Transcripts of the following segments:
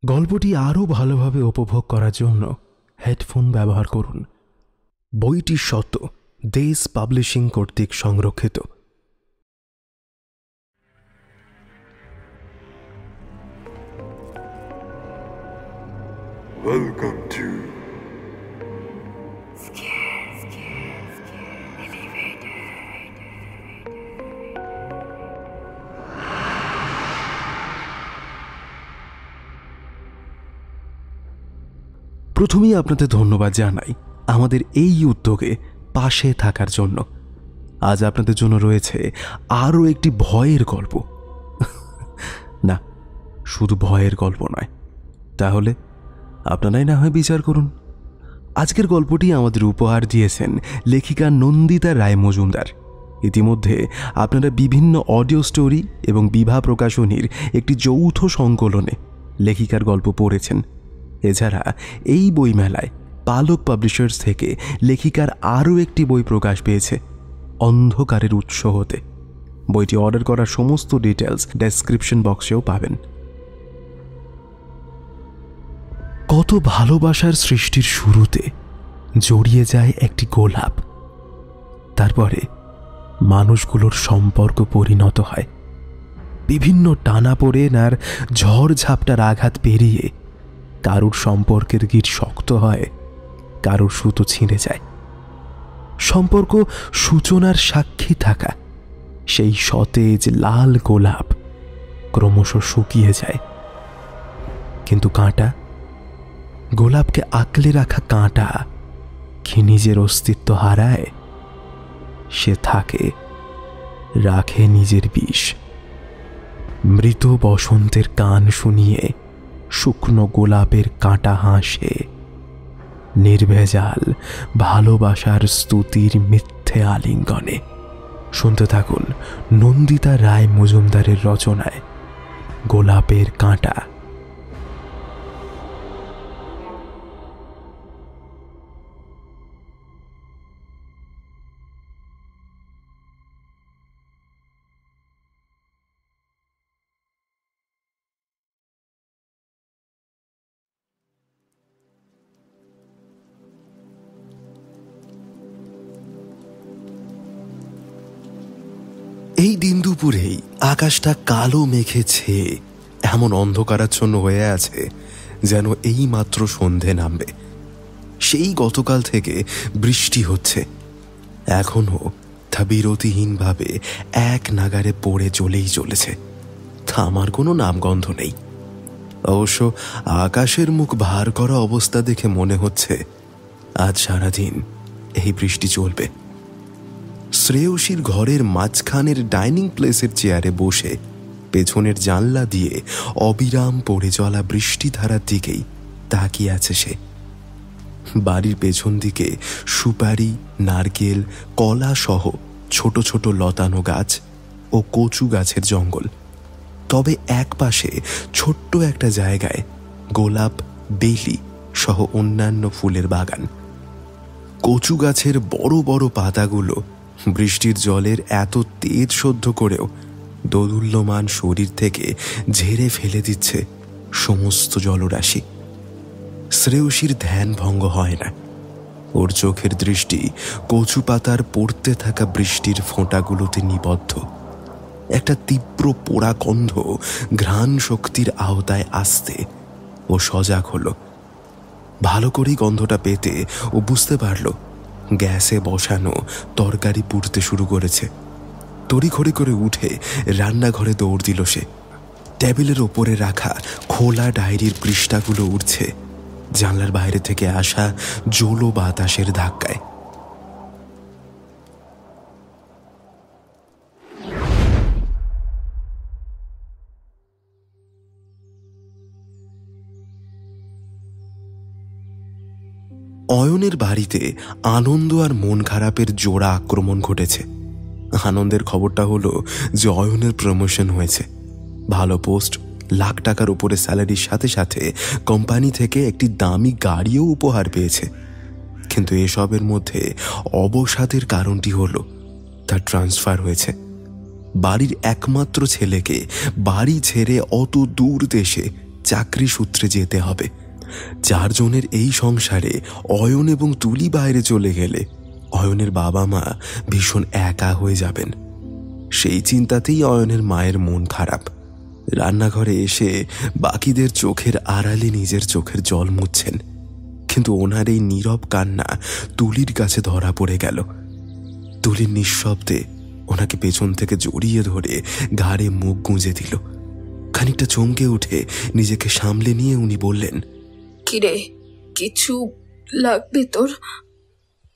গল্পটি আরও ভালোভাবে উপভোগ করার জন্য হেডফোন ব্যবহার করুন। বইটি সত্য দেশ পাবলিশিং কর্তৃক সংরক্ষিত। Welcome to প্রথমেই আপনাদের ধন্যবাদ জানাই আমাদের এই উদ্যোগে পাশে থাকার জন্য। আজ আপনাদের জন্য রয়েছে আরও একটি ভয়ের গল্প। না, শুধু ভয়ের গল্প নয়। তাহলে আপনারাই না হয় বিচার করুন। আজকের গল্পটি আমাদের উপহার দিয়েছেন লেখিকা নন্দিতা রায় মজুমদার। ইতিমধ্যে আপনারা বিভিন্ন অডিও স্টোরি এবং বিভা প্রকাশনীর একটি যৌথ সংকলনে লেখিকার গল্প পড়েছেন। এছাড়া এই বইমেলায় পালক পাবলিশার্স থেকে লেখিকার আরও একটি বই প্রকাশ পেয়েছে, অন্ধকারের উৎস হতে। বইটি অর্ডার করার সমস্ত ডিটেলস ডেসক্রিপশন বক্সেও পাবেন। কত ভালোবাসার সৃষ্টির শুরুতে জড়িয়ে যায় একটি গোলাপ, তারপরে মানুষগুলোর সম্পর্ক পরিণত হয়। বিভিন্ন টানাপোড়েন আর ঝড় ঝাপটার আঘাত পেরিয়ে কারুর সম্পর্কের গিট শক্ত হয়, কারুর সুতো ছিঁড়ে যায়। সম্পর্ক সূচনার সাক্ষী থাকা সেই সতেজ লাল গোলাপ ক্রমশ শুকিয়ে যায়। কিন্তু কাঁটা, গোলাপকে আঁকলে রাখা কাঁটা কি নিজের অস্তিত্ব হারায়? সে থাকে, রাখে নিজের বিষ। মৃত বসন্তের গান শুনিয়ে শুকনো গোলাপের কাঁটা হাসে, নির্ভেজাল ভালোবাসার স্তুতির মিথ্যে আলিঙ্গনে। শুনতে থাকুন নন্দিতা রায় মজুমদারের রচনায় গোলাপের কাঁটা। এই দিন দুপুরেই আকাশটা কালো মেঘে ছেয়ে এমন অন্ধকারাচ্ছন্ন হয়ে আছে যেন এই মাত্র সন্ধে নামবে। সেই গতকাল থেকে বৃষ্টি হচ্ছে, এখনও তা বিরতিহীনভাবে এক নাগারে পড়ে চলেই চলেছে। থামার কোনো নামগন্ধ নেই। অবশ্য আকাশের মুখ ভার করা অবস্থা দেখে মনে হচ্ছে আজ সারাদিন এই বৃষ্টি চলবে। শ্রেয়সীর ঘরের মাঝখানের ডাইনিং প্লেসের চেয়ারে বসে পেছনের জানলা দিয়ে অবিরাম পড়ে চলা বৃষ্টিধারার দিকেই তাকিয়ে আছে সে। বাড়ির পেছন দিকে সুপারি, নারকেল, কলা সহ ছোট ছোট লতানো গাছ ও কচু গাছের জঙ্গল। তবে এক পাশে ছোট্ট একটা জায়গায় গোলাপ, বেলি সহ অন্যান্য ফুলের বাগান। কচু গাছের বড় বড় পাতাগুলো বৃষ্টির জলের এত তেজ সহ্য করেও দোদুল্যমান শরীর থেকে ঝেড়ে ফেলে দিচ্ছে সমস্ত জলরাশি। শ্রেয়সীর ধ্যান ভঙ্গ হয় না। ওর চোখের দৃষ্টি কচু পাতার পড়তে থাকা বৃষ্টির ফোঁটাগুলোতে নিবদ্ধ। একটা তীব্র পোড়া গন্ধ ঘ্রাণ শক্তির আওতায় আসতে ও সজাগ হলো। ভালো করেই গন্ধটা পেতে ও বুঝতে পারল গ্যাসে বসানো তরকারি পুড়তে শুরু করেছে। তড়িঘড়ি করে উঠে রান্নাঘরে দৌড় দিল সে। টেবিলের ওপরে রাখা খোলা ডায়েরির পৃষ্ঠাগুলো উঠছে জানলার বাইরে থেকে আসা জোলো বাতাসের ধাক্কায়। অয়নের বাড়িতে আনন্দ আর মন খারাপের জোড়া আক্রমণ ঘটেছে। আনন্দের খবরটা হলো যে অয়নের প্রমোশন হয়েছে। ভালো পোস্ট, লাখ টাকার উপরে স্যালারির সাথে সাথে কোম্পানি থেকে একটি দামি গাড়িও উপহার পেয়েছে। কিন্তু এসবের মধ্যে অবসাদের কারণটি হলো তার ট্রান্সফার হয়েছে। বাড়ির একমাত্র ছেলেকে বাড়ি ছেড়ে অত দূর দেশে চাকরি সূত্রে যেতে হবে। 4 জনের এই সংসারে অয়ন এবং তুলি বাইরে চলে গেলে অয়নের বাবা মা ভীষণ একা হয়ে যাবেন। সেই চিন্তাতেই অয়নের মায়ের মন খারাপ। রান্নাঘরে এসে বাকিদের চোখের আড়ালে নিজের চোখের জল মুছছেন, কিন্তু ওনার এই নীরব কান্না তুলির কাছে ধরা পড়ে গেল। তুলির নিঃশব্দে ওনাকে পেছন থেকে জড়িয়ে ধরে ঘাড়ে মুখ গুঁজে দিল। খানিকটা চমকে উঠে নিজেকে সামলে নিয়ে উনি বললেন, কিরে, কিছু লাগবে তোর?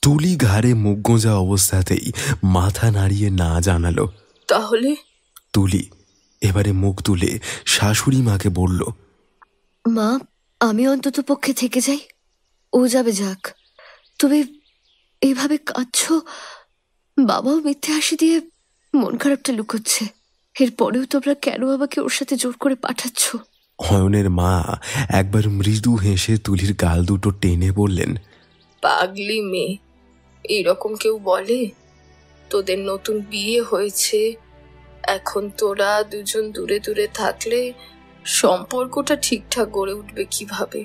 তুলি ঘাড়ে মুখ গোঁজা অবস্থাতেই মাথা নাড়িয়ে না জানালো। তাহলে? তুলি এবারে মুখ তুলে শাশুড়ি মাকে বলল, মা, আমি অন্তত পক্ষে থেকে যাই, ও যাবে যাক। তুমি এইভাবে কাঁদছ, বাবাও মিথ্যে হাসি দিয়ে মন খারাপটা লুকোচ্ছে। এরপরেও তোমরা কেন আমাকে ওর সাথে জোর করে পাঠাচ্ছ? অয়নের মা একবার মৃদু হেসে তুলির গাল দুটো টেনে বললেন, পাগলি মেয়ে, এইরকম কেউ বলে? তোদের নতুন বিয়ে হয়েছে, এখন তোরা দুজন দূরে দূরে থাকলে সম্পর্কটা ঠিকঠাক গড়ে উঠবে কিভাবে?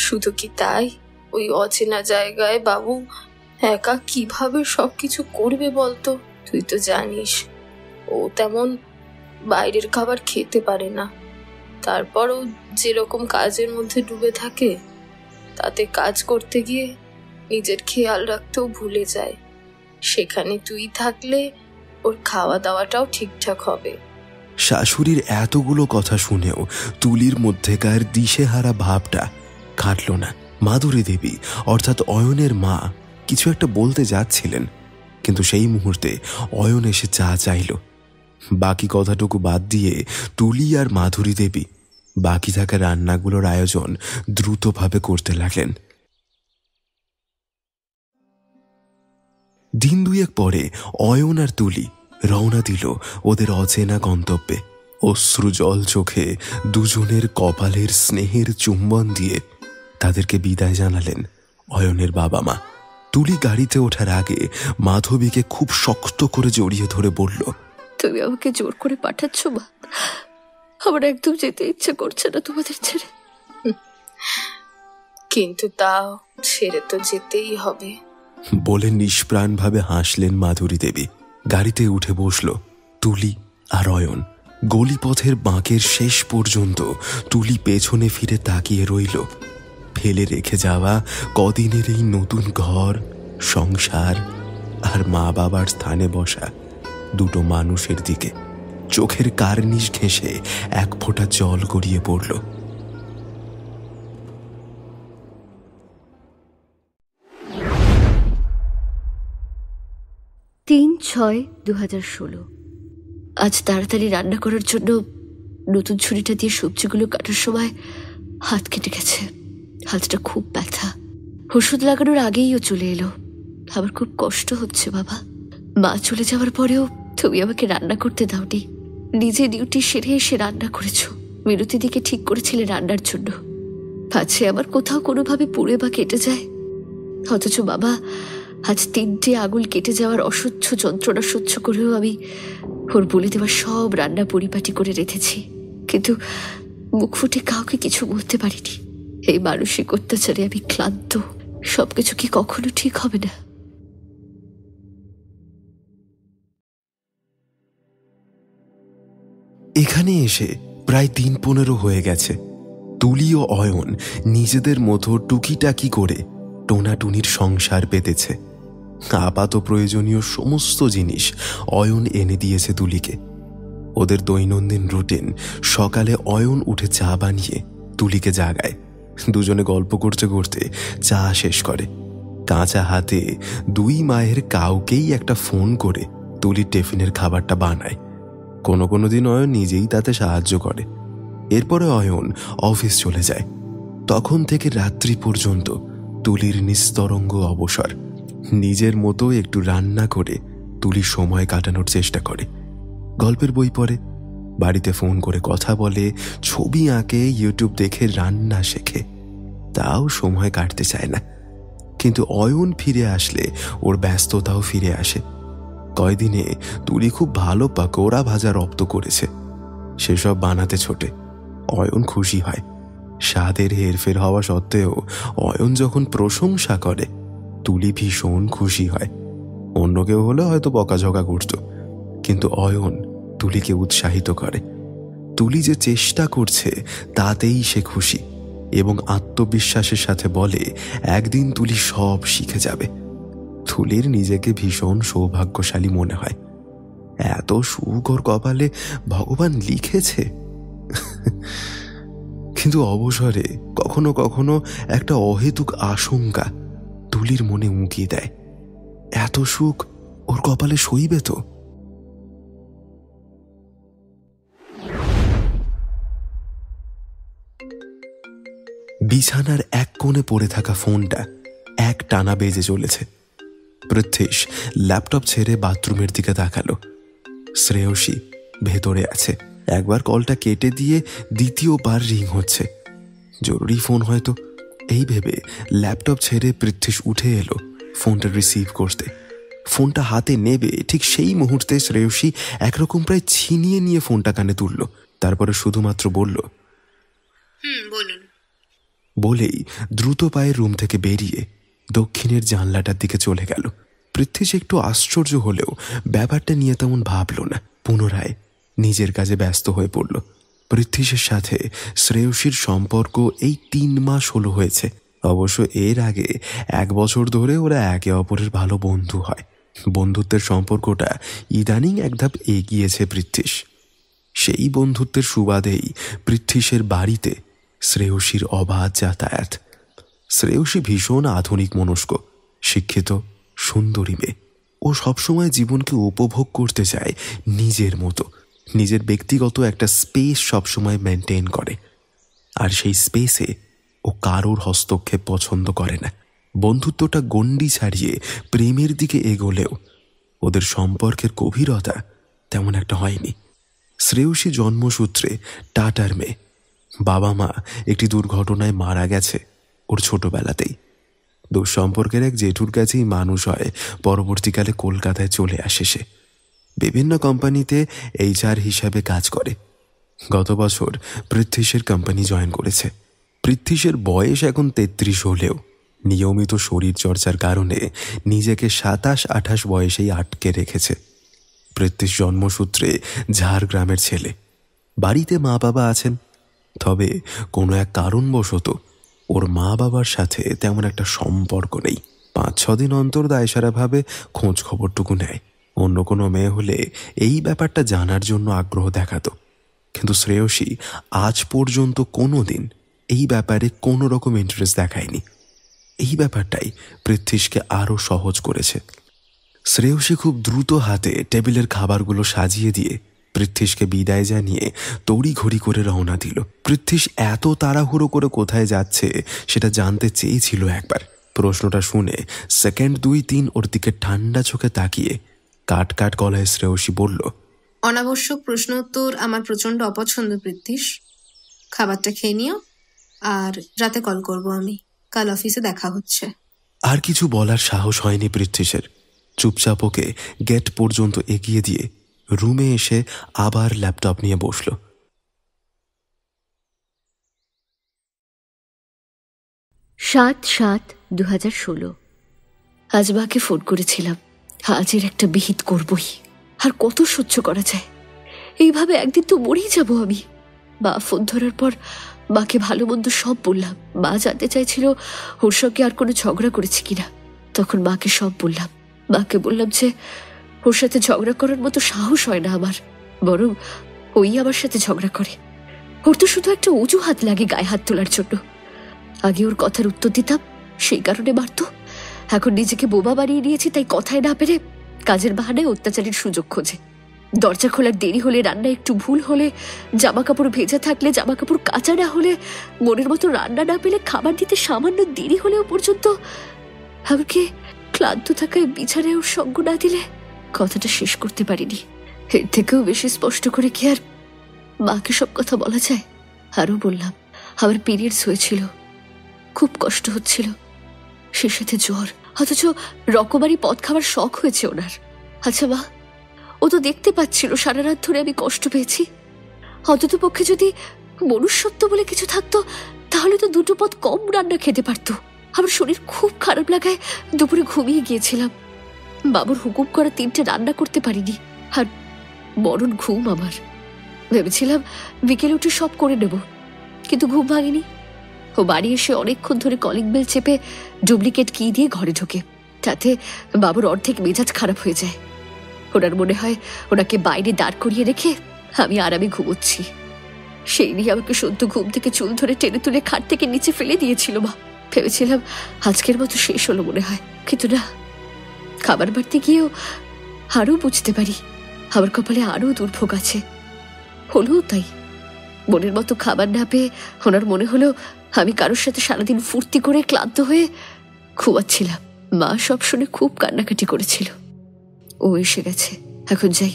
শুধু কি তাই, ওই অচেনা জায়গায় বাবু একা কিভাবে সবকিছু করবে বলতো? তুই তো জানিস ও তেমন বাইরের খাবার খেতে পারে না। তারপরও যেরকম কাজের মধ্যে ডুবে থাকে, তাতে কাজ করতে গিয়ে নিজের খেয়াল রাখতেও ভুলে যায়। সেখানে তুই থাকলে ওর খাওয়া দাওয়াটাও ঠিকঠাক হবে। শাশুড়ির এতগুলো কথা শুনেও তুলির মধ্যেকার দিশেহারা ভাবটা কাটল না। মাধুরী দেবী অর্থাৎ অয়নের মা কিছু একটা বলতে যাচ্ছিলেন, কিন্তু সেই মুহূর্তে অয়ন এসে চা চাইল। বাকি কথাটুকু বাদ দিয়ে তুলি আর মাধুরী দেবী বাকি থাকা রান্নাগুলোর আয়োজন দ্রুতভাবে করতে লাগলেন। দিন 2 পরে অয়ন আর তুলি রওনা দিল ওদের অচেনা গন্তব্যে। অশ্রু জল চোখে দুজনের কপালের স্নেহের চুম্বন দিয়ে তাদেরকে বিদায় জানালেন অয়নের বাবা মা। তুলি গাড়িতে ওঠার আগে মাধবীকে খুব শক্ত করে জড়িয়ে ধরে বলল, তুমি আমাকে জোর করে পাঠাচ্ছ মা, আমার একদম যেতে ইচ্ছে করছে না তোমাদের ছেড়ে। কিন্তু তাও ছেড়ে তো যেতেই হবে বলে নিষ্প্রাণভাবে হাসলেন মাধুরী দেবী। গাড়িতে উঠে বসল তুলি আর অয়ন। গলিপথের বাঁকের শেষ পর্যন্ত তুলি পেছনে ফিরে তাকিয়ে রইল ফেলে রেখে যাওয়া কদিনের এই নতুন ঘর, সংসার আর মা বাবার স্থানে বসা দুটো মানুষের দিকে। চোখের কার্নিশ ঘেঁষে এক ফোঁটা জল গড়িয়ে পড়ল। তিন 6/2016। আজ তাড়াতাড়ি রান্না করার জন্য নতুন ছুরিটা দিয়ে সবজিগুলো কাটার সময় হাত কেটে গেছে। হাতটা খুব ব্যথা। ওষুধ লাগানোর আগেই ও চলে এলো। আমার খুব কষ্ট হচ্ছে বাবা। মা চলে যাওয়ার পরেও তুমি আমাকে রান্না করতে দাওনি। নিজে ডিউটি সেরে এসে রান্না করেছো। মিনতি দিকে ঠিক করেছিলে রান্নার জন্য, পাছে আমার কোথাও কোনোভাবে পুড়ে বা কেটে যায়। অথচ বাবা, আজ 3টে আঙুল কেটে যাওয়ার অসহ্য যন্ত্রণা সহ্য করেও আমি ওর বলে দেওয়া সব রান্না পরিপাটি করে রেখেছি, কিন্তু মুখ ফুটে কাউকে কিছু বলতে পারিনি। এই মানসিক অত্যাচারে আমি ক্লান্ত। সবকিছু কি কখনো ঠিক হবে না? এখানে এসে প্রায় 3-15 হয়ে গেছে। তুলি ও অয়ন নিজেদের মতো টুকিটাকি করে টোনাটুনির সংসার পেতেছে। আপাত প্রয়োজনীয় সমস্ত জিনিস অয়ন এনে দিয়েছে তুলিকে। ওদের দৈনন্দিন রুটিন, সকালে অয়ন উঠে চা বানিয়ে তুলিকে জাগায়। দুজনে গল্প করতে করতে চা শেষ করে। কাঁচা হাতে 2 মায়ের কাউকেই একটা ফোন করে তুলির টিফিনের খাবারটা বানায়। কোনো কোনো দিন অয়ন নিজেই তাতে সাহায্য করে। এরপরে অয়ন অফিস চলে যায়। তখন থেকে রাত্রি পর্যন্ত তুলির নিস্তরঙ্গ অবসর। নিজের মতো একটু রান্না করে তুলি সময় কাটানোর চেষ্টা করে। গল্পের বই পড়ে, বাড়িতে ফোন করে কথা বলে, ছবি আঁকে, ইউটিউব দেখে রান্না শেখে। তাও সময় কাটতে চায় না। কিন্তু অয়ন ফিরে আসলে ওর ব্যস্ততাও ফিরে আসে। কয়দিনে তুলি খুব ভালো পাকোড়া ভাজা রপ্ত করেছে। সেসব বানাতে ছোটে। অয়ন খুশি হয়। স্বাদের হেরফের হওয়া সত্ত্বেও অয়ন যখন প্রশংসা করে তুলি ভীষণ খুশি হয়। অন্য কেউ হলে হয়তো বকাঝকা করত, কিন্তু অয়ন তুলিকে উৎসাহিত করে। তুলি যে চেষ্টা করছে তাতেই সে খুশি এবং আত্মবিশ্বাসের সাথে বলে একদিন তুলি সব শিখে যাবে। তুলির নিজেকে ভীষণ সৌভাগ্যশালী মনে হয়। এত সুখ ওর কপালে ভগবান লিখেছে। কিন্তু অবসরে কখনো কখনো একটা অহেতুক আশঙ্কা তুলির মনে উঁকি দেয়, এত সুখ ওর কপালে সইবে তো? বিছানার এক কোণে পড়ে থাকা ফোনটা এক টানা বেজে চলেছে। পৃথ্বীশ ল্যাপটপ ছেড়ে বাথরুমের দিকে তাকালো। শ্রেয়সী ভেতরে আছে। একবার কলটা কেটে দিয়ে দ্বিতীয়বার রিং হচ্ছে। জরুরি ফোন হয়তো, এই ভেবে ল্যাপটপ ছেড়ে পৃথ্বীশ উঠে এলো ফোনটা রিসিভ করতে। ফোনটা হাতে নেবে ঠিক সেই মুহূর্তে শ্রেয়সী একরকম প্রায় ছিনিয়ে নিয়ে ফোনটা কানে তুলল। তারপরে শুধুমাত্র বলল, বলুন। বলেই দ্রুত পায়ে রুম থেকে বেরিয়ে দক্ষিণের জানলাটার দিকে চলে গেল। পৃথ্বীশ একটু আশ্চর্য হলেও ব্যাপারটা নিয়ে তেমন ভাবল না। পুনরায় নিজের কাজে ব্যস্ত হয়ে পড়ল। পৃথ্বীশের সাথে শ্রেয়সীর সম্পর্ক এই 3 মাস হলো হয়েছে। অবশ্য এর আগে 1 বছর ধরে ওরা একে অপরের ভালো বন্ধু হয়। বন্ধুত্বের সম্পর্কটা ইদানিং এক ধাপ এগিয়েছে পৃথ্বীশ। সেই বন্ধুত্বের সুবাদেই পৃথ্বীশের বাড়িতে শ্রেয়সীর অবাধ যাতায়াত। শ্রেয়সী ভীষণ আধুনিক মনস্ক, শিক্ষিত, সুন্দরী মেয়ে। ও সবসময় জীবনকে উপভোগ করতে চায় নিজের মতো। নিজের ব্যক্তিগত একটা স্পেস সবসময় মেনটেন করে, আর সেই স্পেসে ও কারোর হস্তক্ষেপ পছন্দ করে না। বন্ধুত্বটা গণ্ডি ছাড়িয়ে প্রেমের দিকে এগোলেও ওদের সম্পর্কের গভীরতা তেমন একটা হয়নি। শ্রেয়সী জন্মসূত্রে টাটার মেয়ে। বাবা মা একটি দুর্ঘটনায় মারা গেছে ওর ছোটবেলাতেই। দুঃসম্পর্কের এক জেঠুর কাছেই মানুষ হয়। পরবর্তীকালে কলকাতায় চলে আসে সে। বিভিন্ন কোম্পানিতে HR হিসাবে কাজ করে। গত বছর পৃথ্বীশের কোম্পানি জয়েন করেছে। পৃথ্বীশের বয়স এখন 33 হলেও নিয়মিত শরীর চর্চার কারণে নিজেকে 27-28 বয়সেই আটকে রেখেছে। পৃথ্বীশ জন্মসূত্রে ঝাড়গ্রামের ছেলে। বাড়িতে মা বাবা আছেন, তবে কোনো এক কারণবশত ওর মা বাবার সাথে তেমন একটা সম্পর্ক নেই। 5-6 দিন অন্তর দায়সারাভাবে খোঁজ খবরটুকু নেয়। অন্য কোনো মেয়ে হলে এই ব্যাপারটা জানার জন্য আগ্রহ দেখাতো, কিন্তু শ্রেয়সী আজ পর্যন্ত কোনো দিন এই ব্যাপারে কোনো রকম ইন্টারেস্ট দেখায়নি। এই ব্যাপারটাই পৃথ্বীশকে আরও সহজ করেছে। শ্রেয়সী খুব দ্রুত হাতে টেবিলের খাবারগুলো সাজিয়ে দিয়ে পৃথ্বীশকে বিদায় জানিয়ে তড়িঘড়ি করে রওনা দিল। পৃথ্বীশ এত তাড়াহুড়ো করে কোথায় যাচ্ছে সেটা জানতে চেয়েছিল একবার। প্রশ্নটা শুনে সেকেন্ড 2-3 ওর দিকে ঠান্ডা চোখে তাকিয়ে কাট কাট গলায় শ্রেয়সী বলল, অনাবশ্যক প্রশ্ন উত্তর আমার প্রচন্ড অপছন্দ পৃথ্বীশ। খাবারটা খেয়ে নিও, আর রাতে কল করব আমি। কাল অফিসে দেখা হচ্ছে। আর কিছু বলার সাহস হয়নি পৃথ্বীশের। চুপচাপ ওকে গেট পর্যন্ত এগিয়ে দিয়ে রুমে এসে আবার ল্যাপটপ নিয়ে বসল। 7/7/2016। আজ মাকে ফোন করেছিলাম। আজের একটা বিহিত করবই, আর কত সহ্য করা যায়? এইভাবে একদিন তো মরেই যাব আমি। মা ফোন ধরার পর মাকে ভালো মন্দ সব বললাম। মা জানতে চাইছিল ওর সঙ্গে আর কোনো ঝগড়া করেছি কিনা। তখন মাকে সব বললাম। মাকে বললাম যে ওর সাথে ঝগড়া করার মতো সাহস হয় না আমার, বরং ওই আমার সাথে ঝগড়া করে। ওর তো শুধু একটা অজুহাত লাগে গায়ে হাত তোলার জন্য। আগে ওর কথার উত্তর দিতাম, সেই কারণে মারতো। এখন নিজেকে বোবা বানিয়ে নিয়েছি, তাই কথায় না পেরে কাজের বাহানায় অত্যাচারের সুযোগ খোঁজে। দরজা খোলার দেরি হলে, রান্না একটু ভুল হলে, জামা কাপড় ভেজা থাকলে, জামা কাপড় কাঁচা না হলে, মনের মতো রান্না না পেলে, খাবার দিতে সামান্য দেরি হলেও পর্যন্ত, এমনকি ক্লান্ত থাকায় বিছানায় ওর সঙ্গ না দিলে। কথাটা শেষ করতে পারিনি। এর থেকেও বেশি স্পষ্ট করে কি আর মাকে সব কথা বলা যায়? আরো বললাম আমার পিরিয়ডস হয়েছিল, খুব কষ্ট হচ্ছিল, সে সাথে জ্বর, অথচ রকমারি পথ খাবার শখ হয়েছে ওনার। আচ্ছা মা, ও তো দেখতে পাচ্ছিল সারা রাত ধরে আমি কষ্ট পেয়েছি। অন্তত পক্ষে যদি মনুষ্যত্ব বলে কিছু থাকতো তাহলে তো দুটো পদ কম রান্না খেতে পারতো। আমার শরীর খুব খারাপ লাগায় দুপুরে ঘুমিয়ে গিয়েছিলাম। বাবুর হুকুম করা 3টে রান্না করতে পারিনি, আর মরণ ঘুম আমার। ভেবেছিলাম বিকেলে উঠে সব করে নেব, কিন্তু ঘুম ভাঙেনি। ও বাড়ি এসে অনেকক্ষণ ধরে কলিং বেল চেপে ডুপ্লিকেট কি দিয়ে ঘরে ঢোকে। তাতে বাবুর অর্ধেক মেজাজ খারাপ হয়ে যায়। ওনার মনে হয় ওনাকে বাইরে দাঁড় করিয়ে রেখে আমি আরামে ঘুমোচ্ছি। সেই নিয়ে আমাকে সদ্য ঘুম থেকে চুল ধরে টেনে তুলে খাট থেকে নিচে ফেলে দিয়েছিল মা। ভেবেছিলাম আজকের মতো শেষ হলো মনে হয়, কিন্তু না। খাবার বাড়তে গিয়েও আরও বুঝতে পারি আমার কপালে আরও দুর্ভোগ আছে। হলো তাই। মনের মতো খাবার না পেয়ে ওনার মনে হলো আমি কারোর সাথে সারাদিন ফুর্তি করে ক্লান্ত হয়ে ঘুমাচ্ছিলাম। মা সব শুনে খুব কান্নাকাটি করেছিল। ও এসে গেছে, এখন যাই,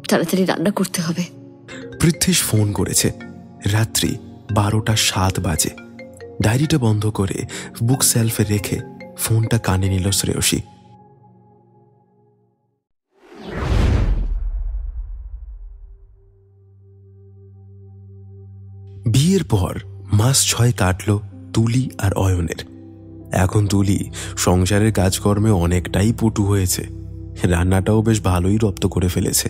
তাড়াতাড়ি রান্না করতে হবে। পৃথ্বীশ ফোন করেছে। রাত্রি 12:07 বাজে। ডায়েরিটা বন্ধ করে বুক সেলফে রেখে ফোনটা কানে নিল শ্রেয়সী। বিয়ের পর মাস 6 কাটল তুলি আর অয়নের। এখন তুলি সংসারের কাজকর্মে অনেকটাই পটু হয়েছে, রান্নাটাও বেশ ভালোই রপ্ত করে ফেলেছে।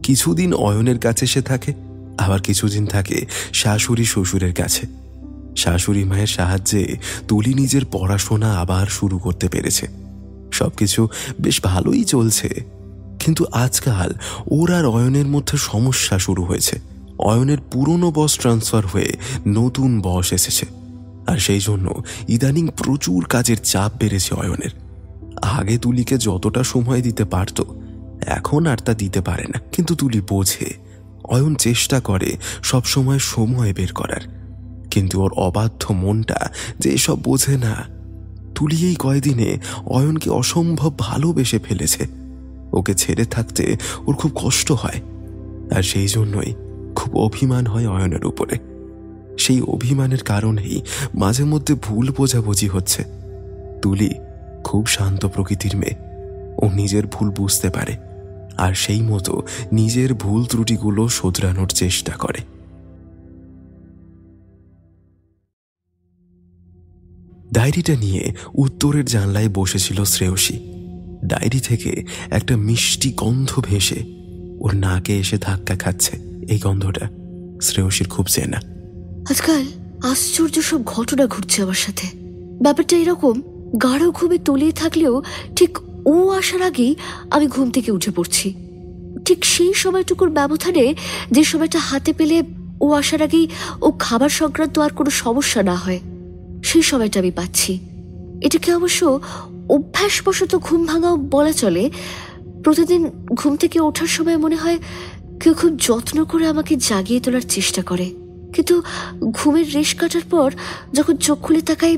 কিছুদিন অয়নের কাছে সে থাকে, আবার কিছুদিন থাকে শাশুড়ি শ্বশুরের কাছে। শাশুড়ি মায়ের সাহায্যে তুলি নিজের পড়াশোনা আবার শুরু করতে পেরেছে। সবকিছু বেশ ভালোই চলছে, কিন্তু আজকাল ওর আর অয়নের মধ্যে সমস্যা শুরু হয়েছে। অয়নের পুরনো বস ট্রান্সফার হয়ে নতুন বস এসেছে, আর সেই জন্য ইদানিং প্রচুর কাজের চাপ বেড়েছে অয়নের। আগে তুলিকে যতটা সময় দিতে পারত এখন আর তা দিতে পারে না, কিন্তু তুলি বোঝে। অয়ন চেষ্টা করে সবসময় সময় বের করার, কিন্তু ওর অবাধ্য মনটা যে এসব বোঝে না। তুলি এই কয়দিনে অয়নকে অসম্ভব ভালোবেসে ফেলেছে। ওকে ছেড়ে থাকতে ওর খুব কষ্ট হয়, আর সেই জন্যই খুব অভিমান হয় অয়নের উপরে। সেই অভিমানের কারণেই মাঝে মধ্যে ভুল বোঝাবুঝি হচ্ছে। তুলি খুব শান্ত প্রকৃতির মেয়ে, ও নিজের ভুল বুঝতে পারে, আর সেই মতো নিজের ভুল ত্রুটিগুলো শোধরানোর চেষ্টা করে। ডায়েরিটা নিয়ে উত্তরের জানলায় বসেছিল শ্রেয়সী। ডায়েরি থেকে একটা মিষ্টি গন্ধ ভেসে ওর নাকে এসে ধাক্কা খাচ্ছে। এই গন্ধটা শ্রেয়সীর খুব চেনা। আজকাল আশ্চর্য সব ঘটনা ঘটছে আমার সাথে। ব্যাপারটা এরকম, গাঢ় ঘুমে তলিয়ে থাকলেও ঠিক ও আসার আগেই আমি ঘুম থেকে উঠে পড়ছি। ঠিক সেই সময়টুকুর ব্যবধানে, যে সময়টা হাতে পেলে ও আসার আগেই ও খাবার সংক্রান্ত আর কোনো সমস্যা না হয়, সেই সময়টা আমি পাচ্ছি। এটাকে অবশ্য অভ্যাসবশত ঘুম ভাঙাও বলা চলে। প্রতিদিন ঘুম থেকে ওঠার সময় মনে হয় কেউ খুব যত্ন করে আমাকে জাগিয়ে তোলার চেষ্টা করে, কিন্তু ঘুমের রেশ কাটার পর যখন চোখ খুলে তাকাই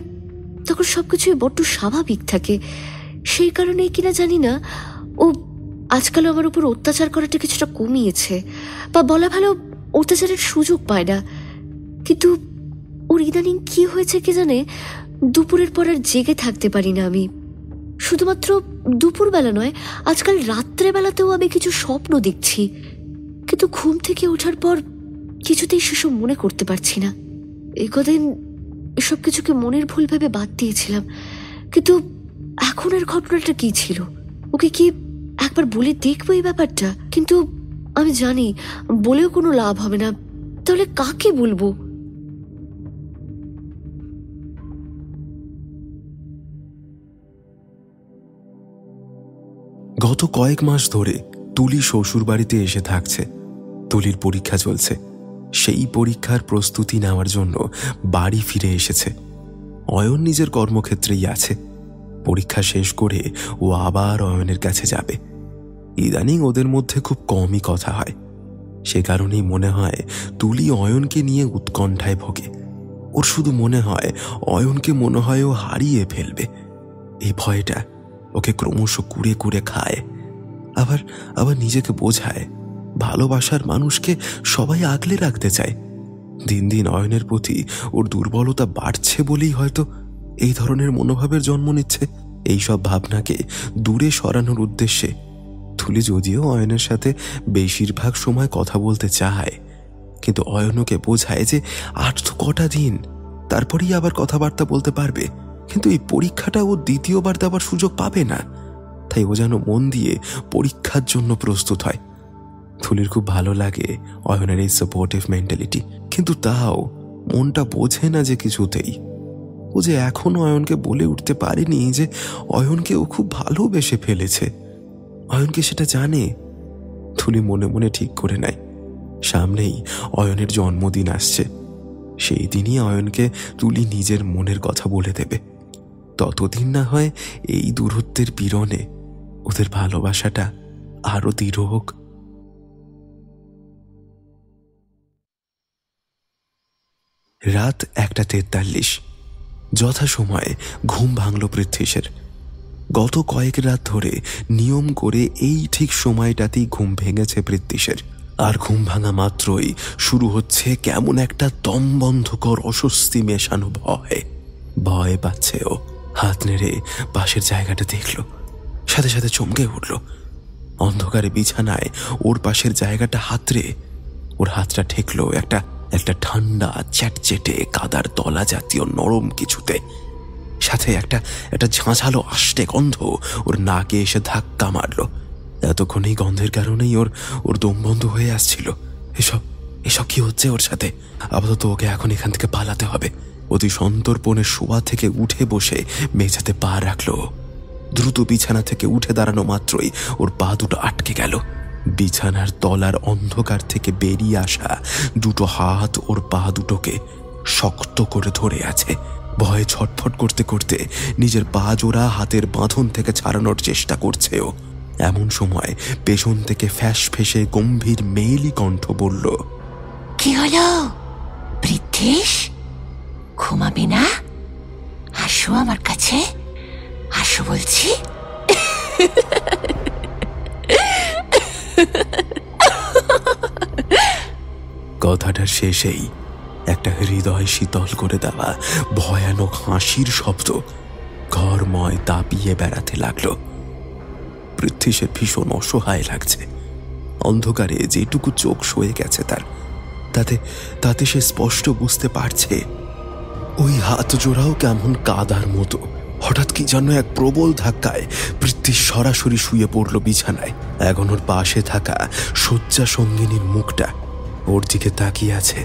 তখন সবকিছুই বড্ড স্বাভাবিক থাকে। সেই কারণেই কিনা জানি না, ও আজকাল আমার উপর অত্যাচার করাটা কিছুটা কমিয়েছে, বা বলা ভালো অত্যাচারের সুযোগ পায় না। কিন্তু ওর ইদানিং কি হয়েছে কে জানে, দুপুরের পর আর জেগে থাকতে পারি না আমি। শুধুমাত্র দুপুরবেলা নয়, আজকাল রাত্রেবেলাতেও আমি কিছু স্বপ্ন দেখছি, কিন্তু ঘুম থেকে ওঠার পর কিছুতেই সেসব মনে করতে পারছি না। এই কদিন এসব কিছুকে মনের ভুল ভেবে বাদ দিয়েছিলাম, কিন্তু এখন আর ঘটনাটা কি ছিল? ওকে কি একবার বলে দেখবো এই ব্যাপারটা? কিন্তু আমি জানি বলেও কোনো লাভ হবে না, তাহলে কাকে বলবো? গত কয়েক মাস ধরে তুলি শ্বশুর বাড়িতে এসে থাকছে। তুলির পরীক্ষা চলছে, সেই পরীক্ষার প্রস্তুতি নেওয়ার জন্য বাড়ি ফিরে এসেছে। অয়ন নিজের কর্মক্ষেত্রেই আছে। পরীক্ষা শেষ করে ও আবার অয়নের কাছে যাবে। ইদানিং ওদের মধ্যে খুব কমই কথা হয়, সে কারণেই মনে হয় তুলি অয়নকে নিয়ে উৎকণ্ঠায় ভোগে। ওর শুধু মনে হয় অয়নকে মনে হয় ও হারিয়ে ফেলবে। এই ভয়টা ওকে ক্রমশ কুড়ে কুড়ে খায়। আবার নিজেকে বোঝায় ভালোবাসার মানুষকে সবাই আগলে রাখতে চায়। দিন দিন অয়নের প্রতি ওর দুর্বলতা বাড়ছে বলেই হয়তো এই ধরনের মনোভাবের জন্ম নিচ্ছে। এইসব ভাবনাকে দূরে সরানোর উদ্দেশ্যে তুলি যদিও অয়নের সাথে বেশিরভাগ সময় কথা বলতে চায়, কিন্তু অয়নকে বোঝায় যে আর তো কটা দিন, তারপরেই আবার কথাবার্তা বলতে পারবে। কিন্তু এই পরীক্ষাটা ও দ্বিতীয়বার দেওয়ার সুযোগ পাবে না, তাই ও যেন মন দিয়ে পরীক্ষার জন্য প্রস্তুত হয়। থুলির খুব ভালো লাগে অয়নের এই সাপোর্টিভ মেন্টালিটি, কিন্তু তাও মনটা বোঝে না যে কিছুতেই। ও যে এখনো অয়নকে বলে উঠতে পারেনি যে অয়নকে ও খুব ভালোবেসে ফেলেছে। অয়নকে সেটা জানে। থুলি মনে মনে ঠিক করে নেয় সামনেই অয়নের জন্মদিন আসছে, সেই দিনই অয়নকে তুলি নিজের মনের কথা বলে দেবে। ততদিন না হয় এই দূরত্বের পীড়নে ওদের ভালোবাসাটা আরো দৃঢ় হোক। রাত 1:43। যথাসময়ে ঘুম ভাঙল পৃথ্বীশের। গত কয়েক রাত ধরে নিয়ম করে এই ঠিক সময়টাতেই ঘুম ভেঙেছে পৃথ্বীশের। আর ঘুম ভাঙা মাত্রই শুরু হচ্ছে কেমন একটা দমবন্ধকর অস্বস্তি মেশানো ভয়। ভয় পাচ্ছে ও। হাত নেড়ে পাশের জায়গাটা দেখল, সাথে সাথে চমকে উঠল। অন্ধকারে বিছানায় ওর পাশের জায়গাটা হাতড়ে ওর হাতটা ঠেকল একটা ঠান্ডা চ্যাটচেটে কাদার দলা জাতীয় নরম কিছুতে। সাথে একটা ঝাঁঝালো আষ্টে গন্ধ ওর নাকে এসে ধাক্কা মারল। এতক্ষণ এই গন্ধের কারণেই ওর দম বন্ধ হয়ে আসছিল। এসব কি হচ্ছে ওর সাথে? আপাতত ওকে এখন এখান থেকে পালাতে হবে। অতি সন্তর্পণে শোয়া থেকে উঠে বসে মেঝেতে পা রাখলো। দ্রুত বিছানা থেকে উঠে দাঁড়ানো মাত্রই ওর পা দুটো আটকে গেল। বিছানার তলার অন্ধকার থেকে বেরিয়ে আসা দুটো হাত ওর পা দুটোকে শক্ত করে ধরে আছে। ভয়ে ছটফট করতে করতে নিজের পা জোড়া হাতের বাঁধন থেকে ছাড়ানোর চেষ্টা করছে ও। এমন সময় পেছন থেকে ফ্যাঁস ফেঁসে গম্ভীর মেয়েলি কণ্ঠ বলল, কি হলো পৃথ্বীশ? ঘুমাবি না? আসো আমার কাছে, আসো বলছি। কথাটার শেষেই একটা হৃদয় শীতল করে দেওয়া ভয়ানক হাসির শব্দ ঘরময় দাপিয়ে বেড়াতে লাগলো। পৃথ্বীশের ভীষণ অসহায় লাগছে। অন্ধকারে যেটুকু চোখ সয়ে গেছে তাতে সে স্পষ্ট বুঝতে পারছে ওই হাত জোড়াও কেমন কাদার মতো। হঠাৎ কি যেন এক প্রবল ধাক্কায় পৃথ্বী সরাসরি শুয়ে পড়ল বিছানায়। এখন ওর পাশে থাকা শয্যা সঙ্গিনীর মুখটা ওর দিকে তাকিয়ে আছে।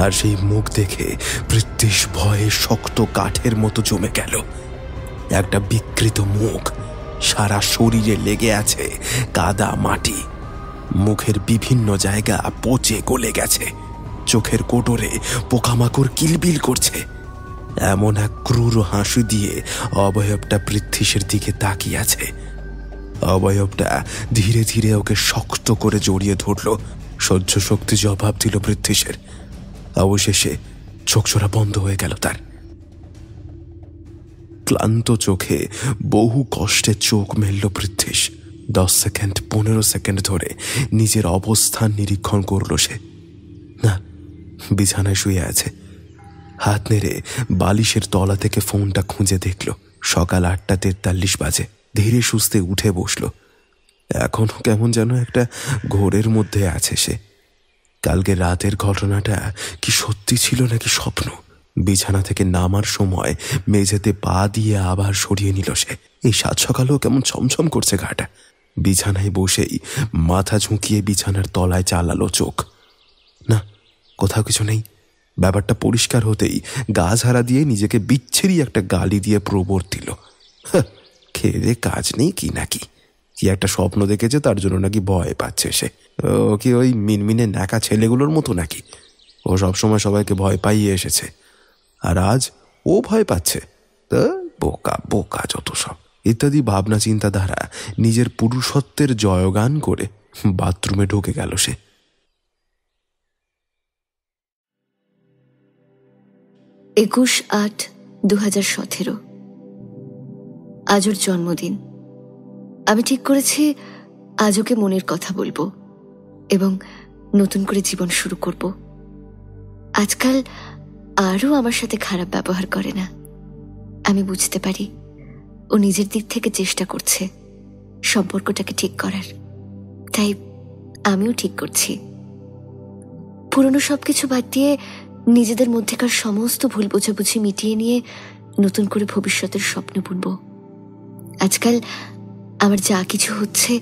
আর সেই মুখ দেখে পৃথ্বীশ ভয়ে শক্ত কাঠের মতো জমে গেল। একটা বিকৃত মুখ, সারা শরীরে লেগে আছে কাদা মাটি। মুখের বিভিন্ন জায়গা পচে গলে গেছে। চোখের কোটরে পোকামাকড় কিলবিল করছে। এমন এক ক্রূর হাসি দিয়ে অবয়বটা পৃথ্বীশের দিকে তাকিয়ে আছে। অবয়বটা ধীরে ধীরে ওকে শক্ত করে জড়িয়ে ধরল। সহ্য শক্তি জবাব দিল পৃথ্বীশের। অবশেষে চোখজোড়া বন্ধ হয়ে গেল তার। ক্লান্ত চোখে বহু কষ্টে চোখ মেলল পৃথ্বীশ। 10 সেকেন্ড 15 সেকেন্ড ধরে নিজের অবস্থান নিরীক্ষণ করল সে। না, বিছানায় শুয়ে আছে। হাত নেড়ে বালিশের তলা থেকে ফোনটা খুঁজে দেখল। সকাল 8:43 বাজে। ধীরে সুস্থে উঠে বসল। এখনো কেমন যেন একটা ঘোরের মধ্যে আছে সে। কালকে রাতের ঘটনাটা কি সত্যি ছিল নাকি স্বপ্ন? বিছানা থেকে নামার সময় মেঝেতে পা দিয়ে আবার সরিয়ে নিল সে। এই সাত সকালেও কেমন ছমছম করছে গাটা। বিছানায় বসেই মাথা ঝুঁকিয়ে বিছানার তলায় চালালো চোখ। না, কোথাও কিছু নেই। ব্যাপারটা পরিষ্কার হতেই গা ঝাড়া দিয়ে নিজেকে বিচ্ছিরি একটা গালি দিয়ে প্রবর দিল। খেয়ে কাজ নেই কি নাকি? কি একটা স্বপ্ন দেখেছে তার জন্য নাকি ভয় পাচ্ছে সে। ও কি ওই মিনমিনে ন্যাকা ছেলেগুলোর মতো নাকি? ও সবসময় সবাইকে ভয় পাইয়ে এসেছে, আর আজ ও ভয় পাচ্ছে? বোকা বোকা যত সব ইত্যাদি ভাবনা চিন্তাধারা নিজের পুরুষত্বের জয়গান করে বাথরুমে ঢুকে গেল সে। একুশ 8-2017 আজ ওর জন্মদিন। আমি ঠিক করেছি আজ ওকে মনের কথা বলবো এবং নতুন করে জীবন শুরু করব। আজকাল আরও আমার সাথে খারাপ ব্যবহার করে না। আমি বুঝতে পারি ও নিজের দিক থেকে চেষ্টা করছে সম্পর্কটাকে ঠিক করার। তাই আমিও ঠিক করছি পুরনো সবকিছু বাদ দিয়ে নিজেদের মধ্যেকার সমস্ত ভুল বোঝাবুঝি মিটিয়ে নিয়ে নতুন করে ভবিষ্যতের স্বপ্ন বুনব। আজকাল আমার যা কিছু হচ্ছে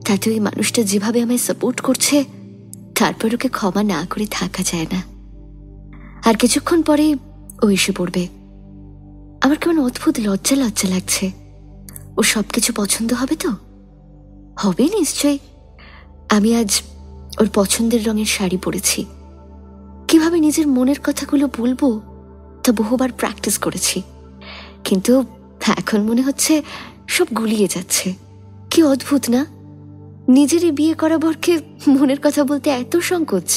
তাতে ওই মানুষটা যেভাবে আমায় সাপোর্ট করছে, তারপর ওকে ক্ষমা না করে থাকা যায় না। আর কিছুক্ষণ পরেই ও এসে পড়বে। আমার কেমন অদ্ভুত লজ্জা লজ্জা লাগছে। ও সবকিছু পছন্দ হবে তো? হবে নিশ্চয়ই। আমি আজ ওর পছন্দের রঙের শাড়ি পরেছি। কিভাবে নিজের মনের কথাগুলো বলবো তা বহুবার প্র্যাকটিস করেছি, কিন্তু এখন মনে হচ্ছে সব গুলিয়ে যাচ্ছে। কি অদ্ভুত না, নিজেরই বিয়ে করা বরকে মনের কথা বলতে এত সংকোচ।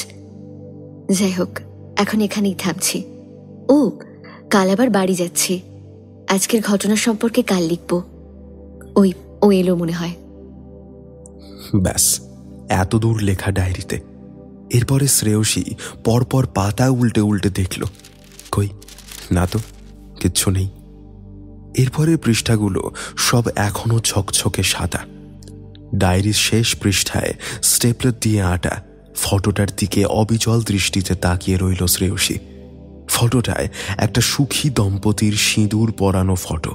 যাই হোক, এখন এখানেই থামছি। ও, কাল আবার বাড়ি যাচ্ছি। আজকের ঘটনা সম্পর্কে কাল লিখব। ও এলো মনে হয়। ব্যাস, এত দূর লেখা ডায়েরিতে। এরপরে শ্রেয়সী পরপর পাতা উল্টে উল্টে দেখল, কই, না তো, কিচ্ছু নেই। এরপরের পৃষ্ঠাগুলো সব এখনো ঝকঝকে সাদা। ডায়েরির শেষ পৃষ্ঠায় স্টেপলার দিয়ে আটা ফটোটার দিকে অবিচল দৃষ্টিতে তাকিয়ে রইল শ্রেয়সী। ফটোটায় একটা সুখী দম্পতির সিঁদুর পরানো ফটো।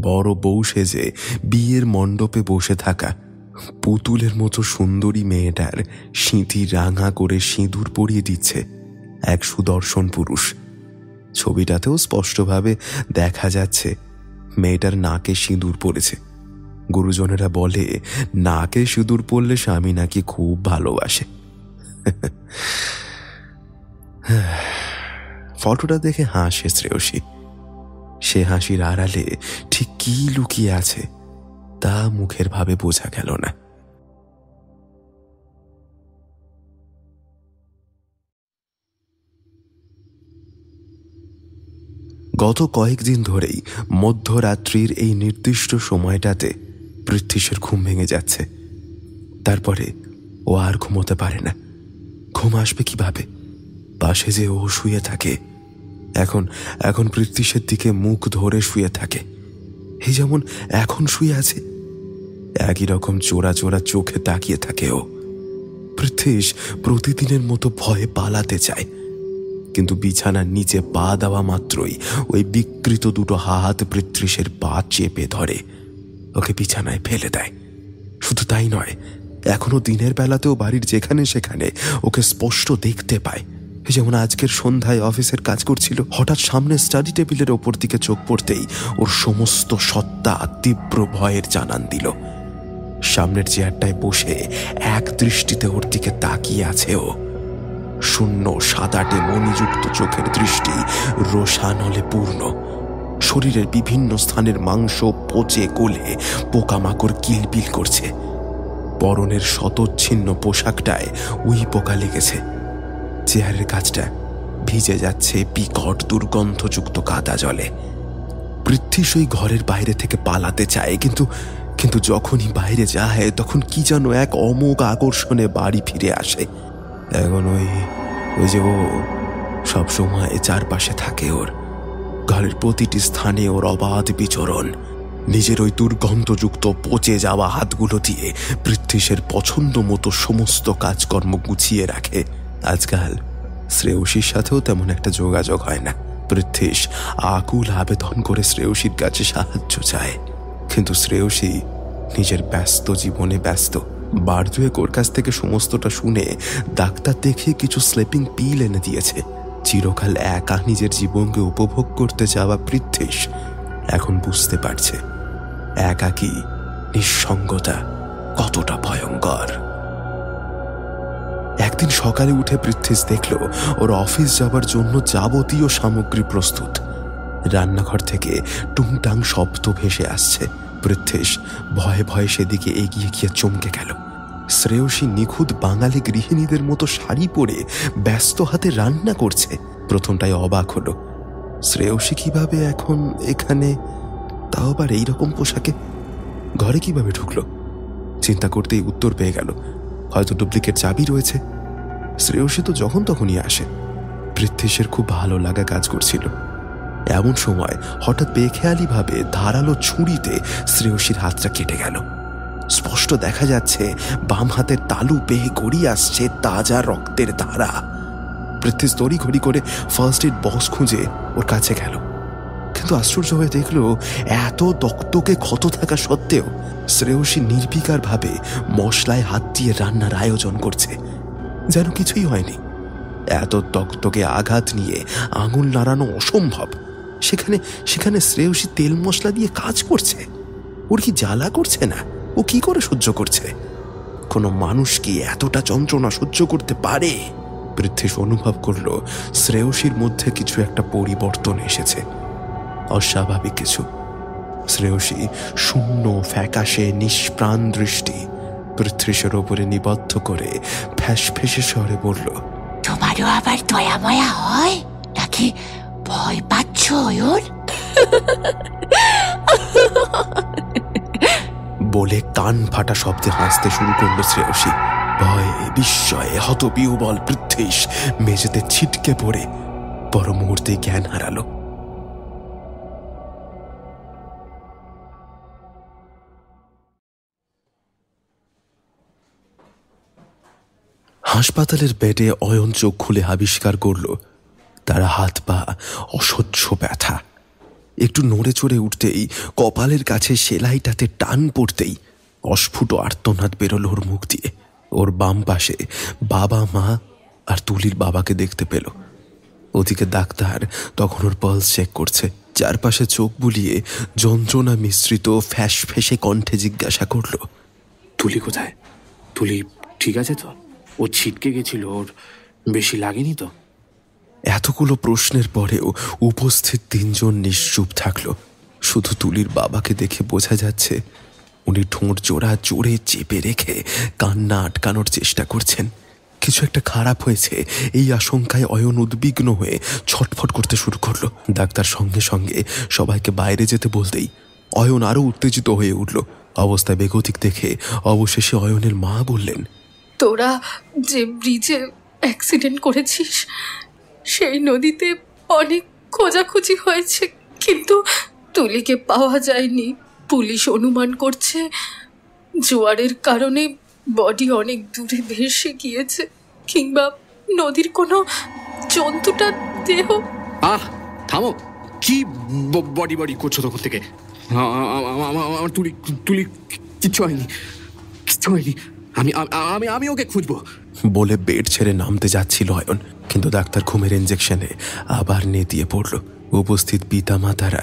বড় বউ সেজে বিয়ের মণ্ডপে বসে থাকা পুতুলের মতো সুন্দরী মেয়েটার সিঁথি রাঙা করে সিঁদুর পরিয়ে দিচ্ছে এক সুদর্শন পুরুষ। ছবিটাতেও স্পষ্টভাবে দেখা যাচ্ছে মেয়েটার নাকে সিঁদুর পড়েছে। গুরুজনেরা বলে নাকে সিঁদুর পড়লে স্বামী নাকি খুব ভালোবাসে। ফটোটা দেখে হাসে শ্রেয়সী। সে হাসির আড়ালে ঠিক কি লুকিয়ে আছে তা মুখের ভাবে বোঝা গেল না। গত কয়েকদিন ধরেই মধ্যরাত্রির এই নির্দিষ্ট সময়টাতে পৃথ্বীশের ঘুম ভেঙে যাচ্ছে। তারপরে ও আর ঘুমোতে পারে না। ঘুম আসবে কিভাবে? পাশে যে ও শুয়ে থাকে, এখন পৃথ্বীশের দিকে মুখ ধরে শুয়ে থাকে, এই যেমন এখন শুয়ে আছে। একই রকম চোরা চোরা চোখে তাকিয়ে থাকে ও। পৃথ্বীশ প্রতিদিনের মতো ভয়ে পালাতে চায়, কিন্তু বিছানার নিচে পা দেওয়া মাত্রই ওই বিকৃত দুটো হাত পৃথ্বীশের পা চেপে ধরে, ওকে বিছানায় ফেলে দেয়। শুধু তাই নয়, এখনো দিনের বেলাতেও বাড়ির যেখানে সেখানে ওকে স্পষ্ট দেখতে পায়। যেমন আজকের সন্ধ্যায় অফিসের কাজ করছিল, হঠাৎ সামনে স্টাডি টেবিলের ওপর দিকে চোখ পড়তেই ওর সমস্ত সত্তা তীব্র ভয়ের জানান দিল। সামনের চেয়ারটায় বসে এক দৃষ্টিতে ওর দিকে তাকিয়ে আছে ও। শূন্য সাদাটে মণিযুক্ত চোখের দৃষ্টি রোষানলে পূর্ণ। শরীরের বিভিন্ন স্থানের মাংস পচে গলে পোকামাকড় কিলবিল করছে। পরনের শতচ্ছিন্ন পোশাকটায় উই পোকা লেগেছে। চেয়ারের কাছটা ভিজে যাচ্ছে বিকট দুর্গন্ধযুক্ত কাদা জলে। পৃথ্বী সেই ঘরের বাইরে থেকে পালাতে চায়, কিন্তু যখনই বাইরে যায় তখন কি যেন এক অমোঘ আকর্ষণে বাড়ি ফিরে আসে। এখন ওই যে ও সবসময় চারপাশে থাকে, ওর ঘরের প্রতিটি স্থানে ওর অবাধ বিচরণ। নিজের ওই দুর্গন্ধযুক্ত পচে যাওয়া হাতগুলো দিয়ে পৃথ্বীশের পছন্দ মতো সমস্ত কাজকর্ম গুছিয়ে রাখে। আজকাল শ্রেয়সীর সাথেও তেমন একটা যোগাযোগ হয় না। পৃথ্বীশ আকুল আবেদন করে শ্রেয়সীর কাছে সাহায্য চায়, কিন্তু শ্রেয়সী নিজের ব্যস্ত জীবনে ব্যস্ত। বার দুয়েক ওর কাছ থেকে সমস্তটা শুনে ডাক্তার দেখিয়ে কিছু স্লিপিং পিল এনে দিয়েছে। চিরকাল একা নিজের জীবনকে উপভোগ করতে যাওয়া পৃথ্বীশ এখন বুঝতে পারছে একাকী নিঃসঙ্গতা কতটা ভয়ঙ্কর। একদিন সকালে উঠে পৃথ্বীশ দেখল ওর অফিস যাবার জন্য যাবতীয় সামগ্রী প্রস্তুত। রান্নাঘর থেকে টুংটাং শব্দ ভেসে আসছে। পৃথ্বীশ ভয়ে ভয়ে সেদিকে এগিয়ে গিয়ে চমকে গেল। শ্রেয়সী নিখুঁত বাঙালি গৃহিণীদের মতো শাড়ি পরে ব্যস্ত হাতে রান্না করছে। প্রথমটাই অবাক হলো, শ্রেয়সী কিভাবে এখন এখানে, তাও আবার এইরকম পোশাকে? ঘরে কিভাবে ঢুকলো? চিন্তা করতেই উত্তর পেয়ে গেল, হয়তো ডুপ্লিকেট চাবি রয়েছে। শ্রেয়সী তো যখন তখনই আসে। পৃথ্বীশের খুব ভালো লাগা কাজ করছিল। এমন সময় হঠাৎ বেখেয়ালিভাবে ধারালো ছুরিতে শ্রেয়সীর হাতটা কেটে গেল। স্পষ্ট দেখা যাচ্ছে বাম হাতের তালু বেয়ে গড়িয়ে আসছে তাজা রক্তের ধারা। পৃথ্বী তড়িঘড়ি করে ফার্স্ট এড বক্স খুঁজে ওর কাছে গেল, কিন্তু আশ্চর্য হয়ে দেখল এত তক্তকে ক্ষত থাকা সত্ত্বেও শ্রেয়সী নির্বিকার ভাবে মশলায় হাত দিয়ে রান্নার আয়োজন করছে, যেন কিছুই হয়নি। এত তক্তকে আঘাত নিয়ে আঙুল নাড়ানো অসম্ভব, সেখানে শ্রেয়সী তেল মশলা দিয়ে কাজ করছে। ওর কি জ্বালা করছে না? ও কি করে সহ্য করছে? কোনো মানুষ কি এতটা যন্ত্রণা সহ্য করতে পারে? পৃথ্বীশ অনুভব করল শ্রেয়সীর মধ্যে কিছু একটা পরিবর্তন এসেছে, অস্বাভাবিক কিছু। শ্রেয়সী শূন্য ফ্যাকাশে নিষ্প্রাণ দৃষ্টি পৃথ্বীশের ওপরে নিবদ্ধ করে ফ্যাস ফেসে স্বরে বলল, তোমারও আবার দয়াময়া হয় নাকি? ভয় পাচ্ছ অয়ন? বলে কান ফাটা শব্দে হাসতে শুরু করলো শ্রেয়সী। ভয়ে বিস্ময়ে হতবিহ্বল পৃথ্বীশ মেঝেতে ছিটকে পড়ে পর মুহূর্তে জ্ঞান হারালো। হাসপাতালের বেডে অয়ন চোখ খুলে আবিষ্কার করল তার হাত পা অসহ্য ব্যথা। একটু নড়ে চড়ে উঠতেই, কপালের কাছে সেলাইটাতে টান পড়তেই অস্ফুট আর্তনাদ বেরোল ওর মুখ দিয়ে। ওর বাম পাশে বাবা, মা আর তুলির বাবাকে দেখতে পেল। ওদিকে ডাক্তার তখন ওর পালস চেক করছে। চারপাশে চোখ বুলিয়ে যন্ত্রণা মিশ্রিত ফ্যাস ফেসে কণ্ঠে জিজ্ঞাসা করল, তুলি কোথায়? তুলি ঠিক আছে তো? ও ছিটকে গেছিল, ওর বেশি লাগেনি তো? এতগুলো প্রশ্নের পরেও উপস্থিত তিনজন নিশ্চুপ থাকল। শুধু তুলির বাবাকে দেখে বোঝা যাচ্ছে উনি ঠোঁট জোড়া জোরে চেপে রেখে কান্না আটকানোর চেষ্টা করছেন। কিছু একটা খারাপ হয়েছে এই আশঙ্কায় অয়ন উদ্বিগ্ন হয়ে ছটফট করতে শুরু করলো। ডাক্তার সঙ্গে সঙ্গে সবাইকে বাইরে যেতে বলতেই অয়ন আরো উত্তেজিত হয়ে উঠল। অবস্থা বেগতিক দেখে অবশেষে অয়নের মা বললেন, তোরা যে ব্রিজে অ্যাক্সিডেন্ট করেছিস সেই নদীতে অনেক খোঁজাখুঁজি হয়েছে, কিন্তু তুলিকে পাওয়া যায়নি। পুলিশ অনুমান করছে জোয়ারের কারণে বডি অনেক দূরে ভেসে গিয়েছে, কিংবা নদীর কোনো জন্তুটার দেহ। থামো, কি বডি বডি করছো তখন থেকে? আমার তুলি কিচ্ছু হয়নি, কিচ্ছু হয়নি। আমি ওকে খুঁজবো বলে বেড ছেড়ে নামতে যাচ্ছিল অয়ন, কিন্তু ডাক্তার ঘুমের ইঞ্জেকশনে আবার নেতিয়ে পড়ল। উপস্থিত পিতা মাতারা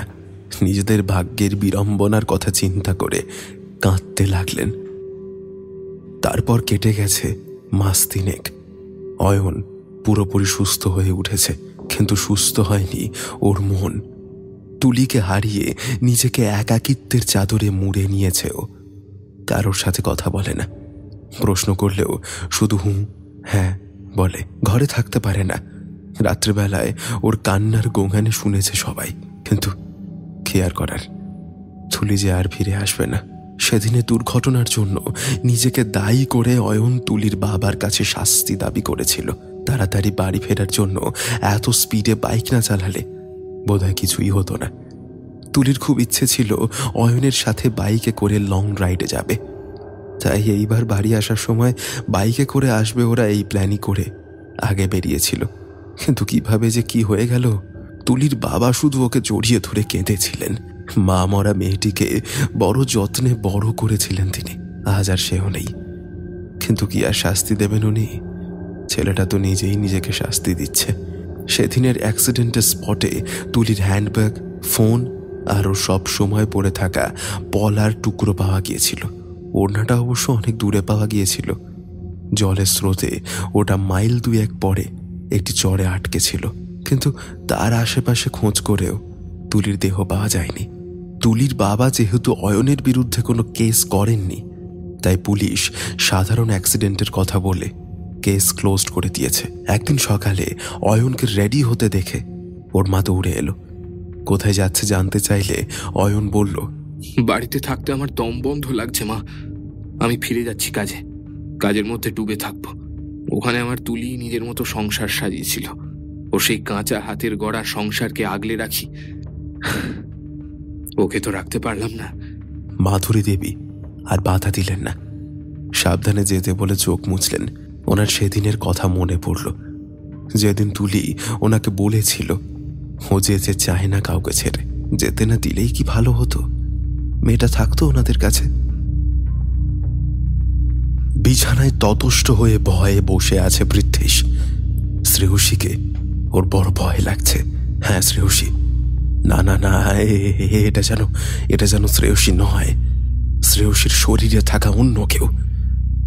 নিজেদের ভাগ্যের বিড়ম্বনার কথা চিন্তা করে কাঁদতে লাগলেন। তারপর কেটে গেছে মাস তিনেক। অয়ন পুরোপুরি সুস্থ হয়ে উঠেছে, কিন্তু সুস্থ হয়নি ওর মন। তুলিকে হারিয়ে নিজেকে একাকিত্বের চাদরে মুড়ে নিয়েছে ও। কারোর সাথে কথা বলে না, প্রশ্ন করলেও শুধু হুঁ হ্যাঁ বলে। ঘরে থাকতে পারে না। রাত্রিবেলায় ওর কান্নার গোঙানে শুনেছে সবাই, কিন্তু কি আর করার? তুলি যে আর ফিরে আসবে না। সেদিনের দুর্ঘটনার জন্য নিজেকে দায়ী করে অয়ন তুলির বাবার কাছে শাস্তি দাবি করেছিল। তাড়াতাড়ি বাড়ি ফেরার জন্য এত স্পিডে বাইক না চালালে বোধহয় কিছুই হতো না। তুলির খুব ইচ্ছে ছিল অয়নের সাথে বাইকে করে লং রাইডে যাবে, তাই এইবার বাড়ি আসার সময় বাইকে করে আসবে ওরা এই প্ল্যানই করে আগে বেরিয়েছিল। কিন্তু কিভাবে যে কি হয়ে গেল, তুলির বাবা শুধু ওকে জড়িয়ে ধরে কেঁদেছিলেন। মা মরা মেয়েটিকে বড় যত্নে বড় করেছিলেন তিনি, আজ আর সেও নেই। কিন্তু কি আর শাস্তি দেবেন উনি? ছেলেটা তো নিজেই নিজেকে শাস্তি দিচ্ছে। সেদিনের অ্যাক্সিডেন্টের স্পটে তুলির হ্যান্ডব্যাগ, ফোন আর ও সব সময় পড়ে থাকা পলার টুকরো পাওয়া গিয়েছিল। ওড়নাটা অবশ্য অনেক দূরে পাওয়া গিয়েছিল। জলের স্রোতে ওটা মাইল 2-1 পরে একটি চরে আটকে ছিল, কিন্তু তার আশেপাশে খোঁজ করেও তুলির দেহ পাওয়া যায়নি। তুলির বাবা যেহেতু অয়নের বিরুদ্ধে কোনো কেস করেননি, তাই পুলিশ সাধারণ অ্যাক্সিডেন্টের কথা বলে কেস ক্লোজড করে দিয়েছে। একদিন সকালে অয়নকে রেডি হতে দেখে ওর মা দৌড়ে এলো। কোথায় যাচ্ছে জানতে চাইলে অয়ন বলল, বাড়িতে থাকতে আমার দম বন্ধ লাগছে মা, আমি ফিরে যাচ্ছি কাজে। কাজের মধ্যে ডুবে থাকবো। ওখানে আমার তুলি নিজের মতো সংসার সাজিয়েছিল, ও সেই কাঁচা হাতের গড়া সংসারকে আগলে রাখি, ওকে তো রাখতে পারলাম না। মাধুরী দেবী আর বাধা দিলেন না, সাবধানে যেতে বলে চোখ মুছলেন। ওনার সেদিনের কথা মনে পড়ল। যেদিন তুলি ওনাকে বলেছিল ও যেতে চায় না কাউকে ছেড়ে, যেতে না দিলেই কি ভালো হতো, মেয়েটা থাকতো ওনাদের কাছে। বিছানায় ততষ্ট হয়ে ভয়ে বসে আছে পৃথ্বীশ। শ্রেয়সীকে ওর বড় ভয় লাগছে। হ্যাঁ শ্রেয়সী, না না না, এটা যেন শ্রেয়সী নয়। শ্রেয়সীর শরীরে থাকা অন্য কেউ,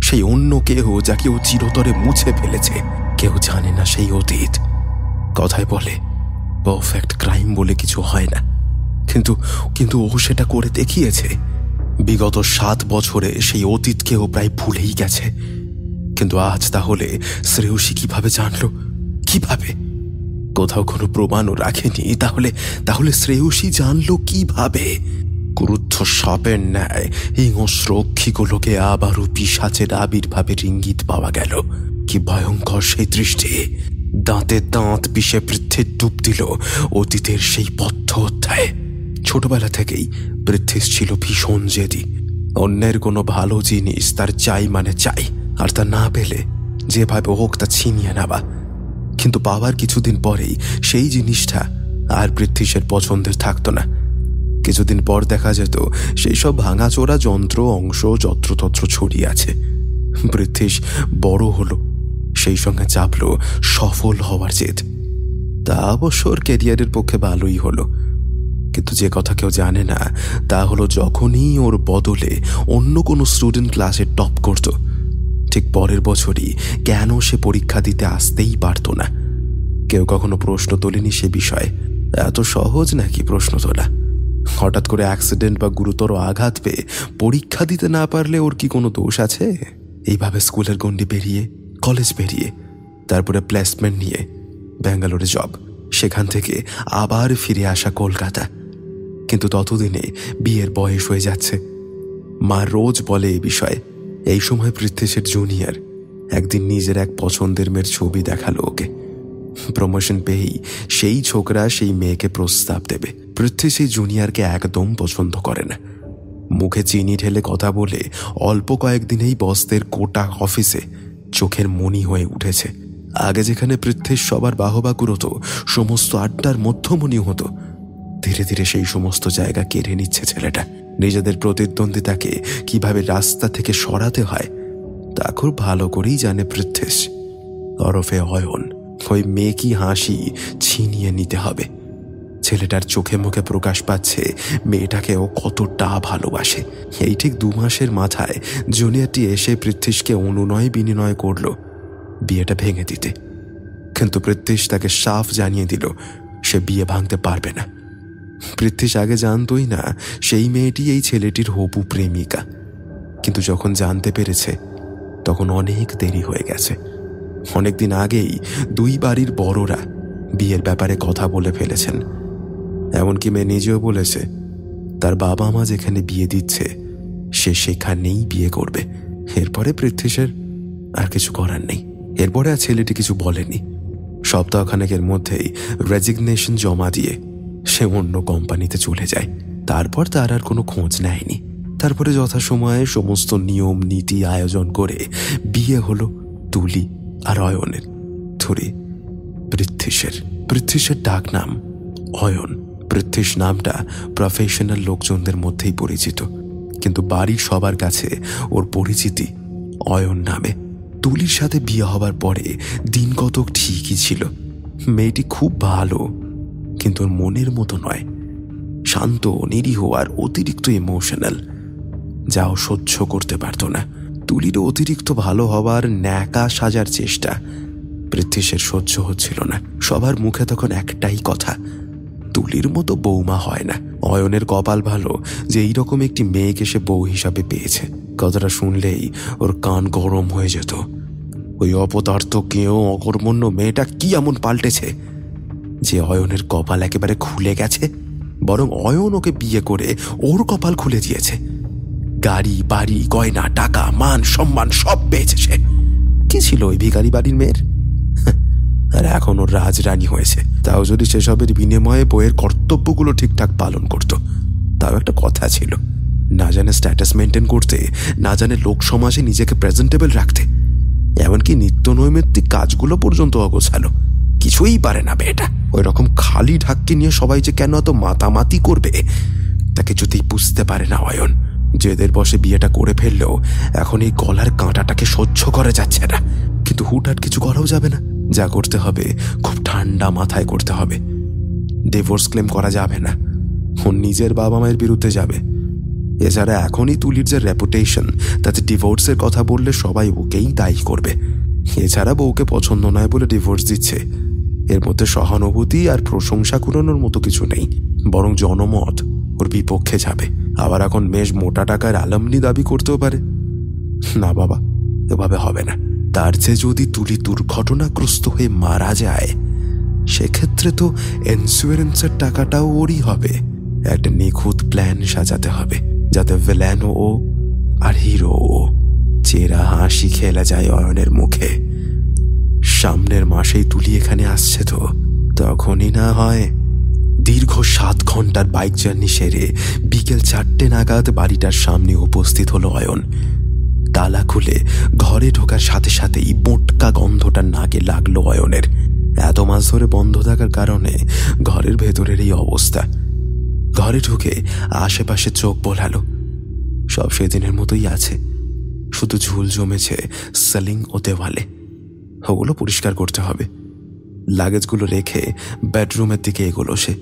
সেই অন্য কেউ যাকে ও চিরতরে মুছে ফেলেছে। কেউ জানে না সেই অতীত। কথায় বলে পারফেক্ট ক্রাইম বলে কিছু হয় না, কিন্তু ও সেটা করে দেখিয়েছে। বিগত 7 বছরে সেই অতীতকে ও প্রায় ভুলেই গেছে। কিন্তু আজ তাহলে শ্রেয়সী কিভাবে জানলো? কিভাবে? কোথাও কোনো প্রমাণও রাখেনি। তাহলে শ্রেয়সী জানলো কিভাবে? ক্রুদ্ধ সাপের ন্যায় হিংস্র অক্ষিগুলোকে আবারও পিশাচের আবির্ভাবের ইঙ্গিত পাওয়া গেল। কি ভয়ঙ্কর সেই দৃষ্টি! দাঁতে দাঁত পিষে পৃথ্বী ডুব দিল অতীতের সেই বদ্ধ অধ্যায়ে। ছোটবেলা থেকেই পৃথ্বীশ ছিল ভীষণ জেদি। অন্যের কোনো ভালো জিনিস তার চাই মানে চাই, আর তা না পেলে যেভাবে হোক তা ছিনিয়ে নেওয়া। কিন্তু পাওয়ার কিছুদিন পরেই সেই জিনিসটা আর পৃথ্বীশের পছন্দের থাকতো না। কিছুদিন পর দেখা যেত সেই সব ভাঙাচোরা যন্ত্র অংশ যত্রতত্র ছড়িয়ে আছে। পৃথ্বীশ বড় হলো, সেই সঙ্গে চাপলো সফল হওয়ার জেদ। তা অবশ্য ওর ক্যারিয়ারের পক্ষে ভালোই হলো। কিন্তু যে কথা কেউ জানে না তা হলো, যখনই ওর বদলে অন্য কোনো স্টুডেন্ট ক্লাসে টপ করত, ঠিক পরের বছরই কেন সে পরীক্ষা দিতে আসতেই পারত না। কেউ কখনো প্রশ্ন তোলেনি সে বিষয়ে। এত সহজ নাকি প্রশ্ন তোলা? হঠাৎ করে অ্যাক্সিডেন্ট বা গুরুতর আঘাত পেয়ে পরীক্ষা দিতে না পারলে ওর কি কোনো দোষ আছে? এইভাবে স্কুলের গণ্ডি পেরিয়ে, কলেজ পেরিয়ে, তারপরে প্লেসমেন্ট নিয়ে ব্যাঙ্গালোরে জব, সেখান থেকে আবার ফিরে আসা কলকাতা। কিন্তু ততদিনে বিয়ের বয়স হয়ে যাচ্ছে। মা রোজ বলে এই বিষয়ে। এই সময় পৃথ্বীশের জুনিয়র একদিন নিজের এক পছন্দের মেয়ের ছবি দেখালো ওকে। প্রমোশন পেয়েই সেই ছোকরা সেই মেয়েকে প্রস্তাব দেবে। পৃথ্বী সেই জুনিয়রকে একদম পছন্দ করে না। মুখে চিনি ঢেলে কথা বলে অল্প কয়েকদিনেই বসদের কোটা অফিসে চোখের মণি হয়ে উঠেছে। আগে যেখানে পৃথ্বী সবার বাহবা কুড়োতো, সমস্ত আড্ডার মধ্যমণি হতো, ধীরে ধীরে সেই সমস্ত জায়গা কেড়ে নিচ্ছে ছেলেটা। নিজেদের প্রতিদ্বন্দ্বিতাকে কিভাবে রাস্তা থেকে সরাতে হয় তা খুব ভালো করেই জানে পৃথ্বীশ ওরফে অয়ন। ওই মেয়ে কি হাসি ছিনিয়ে নিতে হবে। ছেলেটার চোখে মুখে প্রকাশ পাচ্ছে মেয়েটাকে ও কতটা ভালোবাসে। এই ঠিক 2 মাসের মাথায় জুনিয়রটি এসে পৃথ্বীশকে অনুনয় বিনিময় করল বিয়েটা ভেঙে দিতে। কিন্তু পৃথ্বীশ তাকে সাফ জানিয়ে দিল সে বিয়ে ভাঙতে পারবে না। পৃথ্বীশ আগে জানতই না সেই মেয়েটি এই ছেলেটির হবু প্রেমিকা। কিন্তু যখন জানতে পেরেছে তখন অনেক দেরি হয়ে গেছে। অনেকদিন আগেই 2 বাড়ির বড়রা বিয়ের ব্যাপারে কথা বলে ফেলেছেন। এমনকি মেয়ে নিজেও বলেছে তার বাবা মা যেখানে বিয়ে দিচ্ছে সে সেখানেই বিয়ে করবে। এরপরে পৃথ্বীশের আর কিছু করার নেই। এরপরে আর ছেলেটি কিছু বলেনি। সপ্তাহখানেকের মধ্যেই রেজিগনেশন জমা দিয়ে সে অন্য কোম্পানিতে চলে যায়। তারপর তার আর কোনো খোঁজ নেয়নি। তারপরে যথাসময়ে সমস্ত নিয়ম নীতি আয়োজন করে বিয়ে হলো তুলি আর অয়নের। ধরে পৃথ্বীশের ডাক নাম অয়ন। পৃথ্বীশ নামটা প্রফেশনাল লোকজনদের মধ্যেই পরিচিত, কিন্তু বাড়ির সবার কাছে ওর পরিচিতি অয়ন নামে। তুলির সাথে বিয়ে হবার পরে দিন কতক ঠিকই ছিল। মেয়েটি খুব ভালো, কিন্তু ওর মনের মতো নয়। শান্ত, নিরীহ আর অতিরিক্ত ইমোশনাল, যাও সহ্য করতে পারত না। তুলির অতিরিক্ত ভালো হবার ন্যাকা সাজার চেষ্টা পৃথ্বীশের সহ্য হচ্ছিল না। সবার মুখে তখন একটাই কথা, তুলির মতো বৌমা হয় না। অয়নের কপাল ভালো যে এইরকম একটি মেয়েকে সে বউ হিসাবে পেয়েছে। কথাটা শুনলেই ওর কান গরম হয়ে যেত। ওই অপদার্থ কেউ অকর্মণ্য মেয়েটা কি এমন পাল্টেছে যে অয়নের কপাল একেবারে খুলে গেছে? বরং অয়ন ওকে বিয়ে করে ওর কপাল খুলে দিয়েছে। গাড়ি, বাড়ি, গয়না, টাকা, মান সম্মান সব পেয়েছে সে। কি ছিল ওই ভিখারি বাড়ির মেয়ের? আর এখন ওর রাজরানী হয়েছে। তাও যদি সেসবের বিনিময়ে বইয়ের কর্তব্যগুলো ঠিকঠাক পালন করত, তাও একটা কথা ছিল। না জানে স্ট্যাটাস মেনটেন করতে, না জানে লোক সমাজে নিজেকে প্রেজেন্টেবল রাখতে, এমনকি নিত্য নৈমিত্তিক কাজগুলো পর্যন্ত অগোছালো। কিছুই পারে না মেয়েটা। ওই রকম খালি ঢাক্কি নিয়ে সবাই যে কেন এত মাতামাতি করবে তা কিছুতেই বুঝতে পারে না অয়ন। জেদের বসে বিয়েটা করে ফেললেও এখন এই গলার কাঁটাটাকে সহ্য করা যাচ্ছে না। কিন্তু হুটহাট কিছু করাও যাবে না, যা করতে হবে খুব ঠান্ডা মাথায় করতে হবে। ডিভোর্স ক্লেম করা যাবে না, ও নিজের বাবা মায়ের বিরুদ্ধে যাবে। এছাড়া এখনই তুলির যে রেপুটেশন, তাতে ডিভোর্সের কথা বললে সবাই ওকেই দায়ী করবে। এছাড়া বউকে পছন্দ নয় বলে ডিভোর্স দিচ্ছে, এর মধ্যে সহানুভূতি আর প্রশংসা কুড়ানোর মতো কিছু নেই, বরং জনমত ওর বিপক্ষে যাবে। আবার এখন বেশ মোটা টাকার আলমনি দাবি করতেও পারে। না বাবা, এভাবে হবে না। তার চেয়ে যদি তুলি দুর্ঘটনাগ্রস্ত হয়ে মারা যায়, সেক্ষেত্রে তো ইন্স্যুরেন্সের টাকাটাও ওরই হবে। একটা নিখুঁত প্ল্যান সাজাতে হবে, যাতে ভিলেনও ও আর হিরো ও। চেরা হাসি খেলা যায় অয়নের মুখে। সামনের মাসেই তুলি এখানে আসছে, তো তখনই না হয়। দীর্ঘ 7 ঘন্টার বাইক জার্নি সেরে বিকেল 4টে নাগাদ বাড়িটার সামনে উপস্থিত হলো অয়ন। তালা খুলে ঘরে ঢোকার সাথে সাথেই মোটকা গন্ধটা নাকে লাগলো অয়নের। এত মাস ধরে বন্ধ থাকার কারণে ঘরের ভেতরের এই অবস্থা। ঘরে ঢুকে আশেপাশে চোখ বোলালো, সব সেদিনের মতোই আছে, শুধু ঝুল জমেছে সিলিং ও দেওয়ালে। ওগুলো পরিষ্কার করতে হবে। লাগেজগুলো রেখে বেডরুমের দিকে এগোলো সে।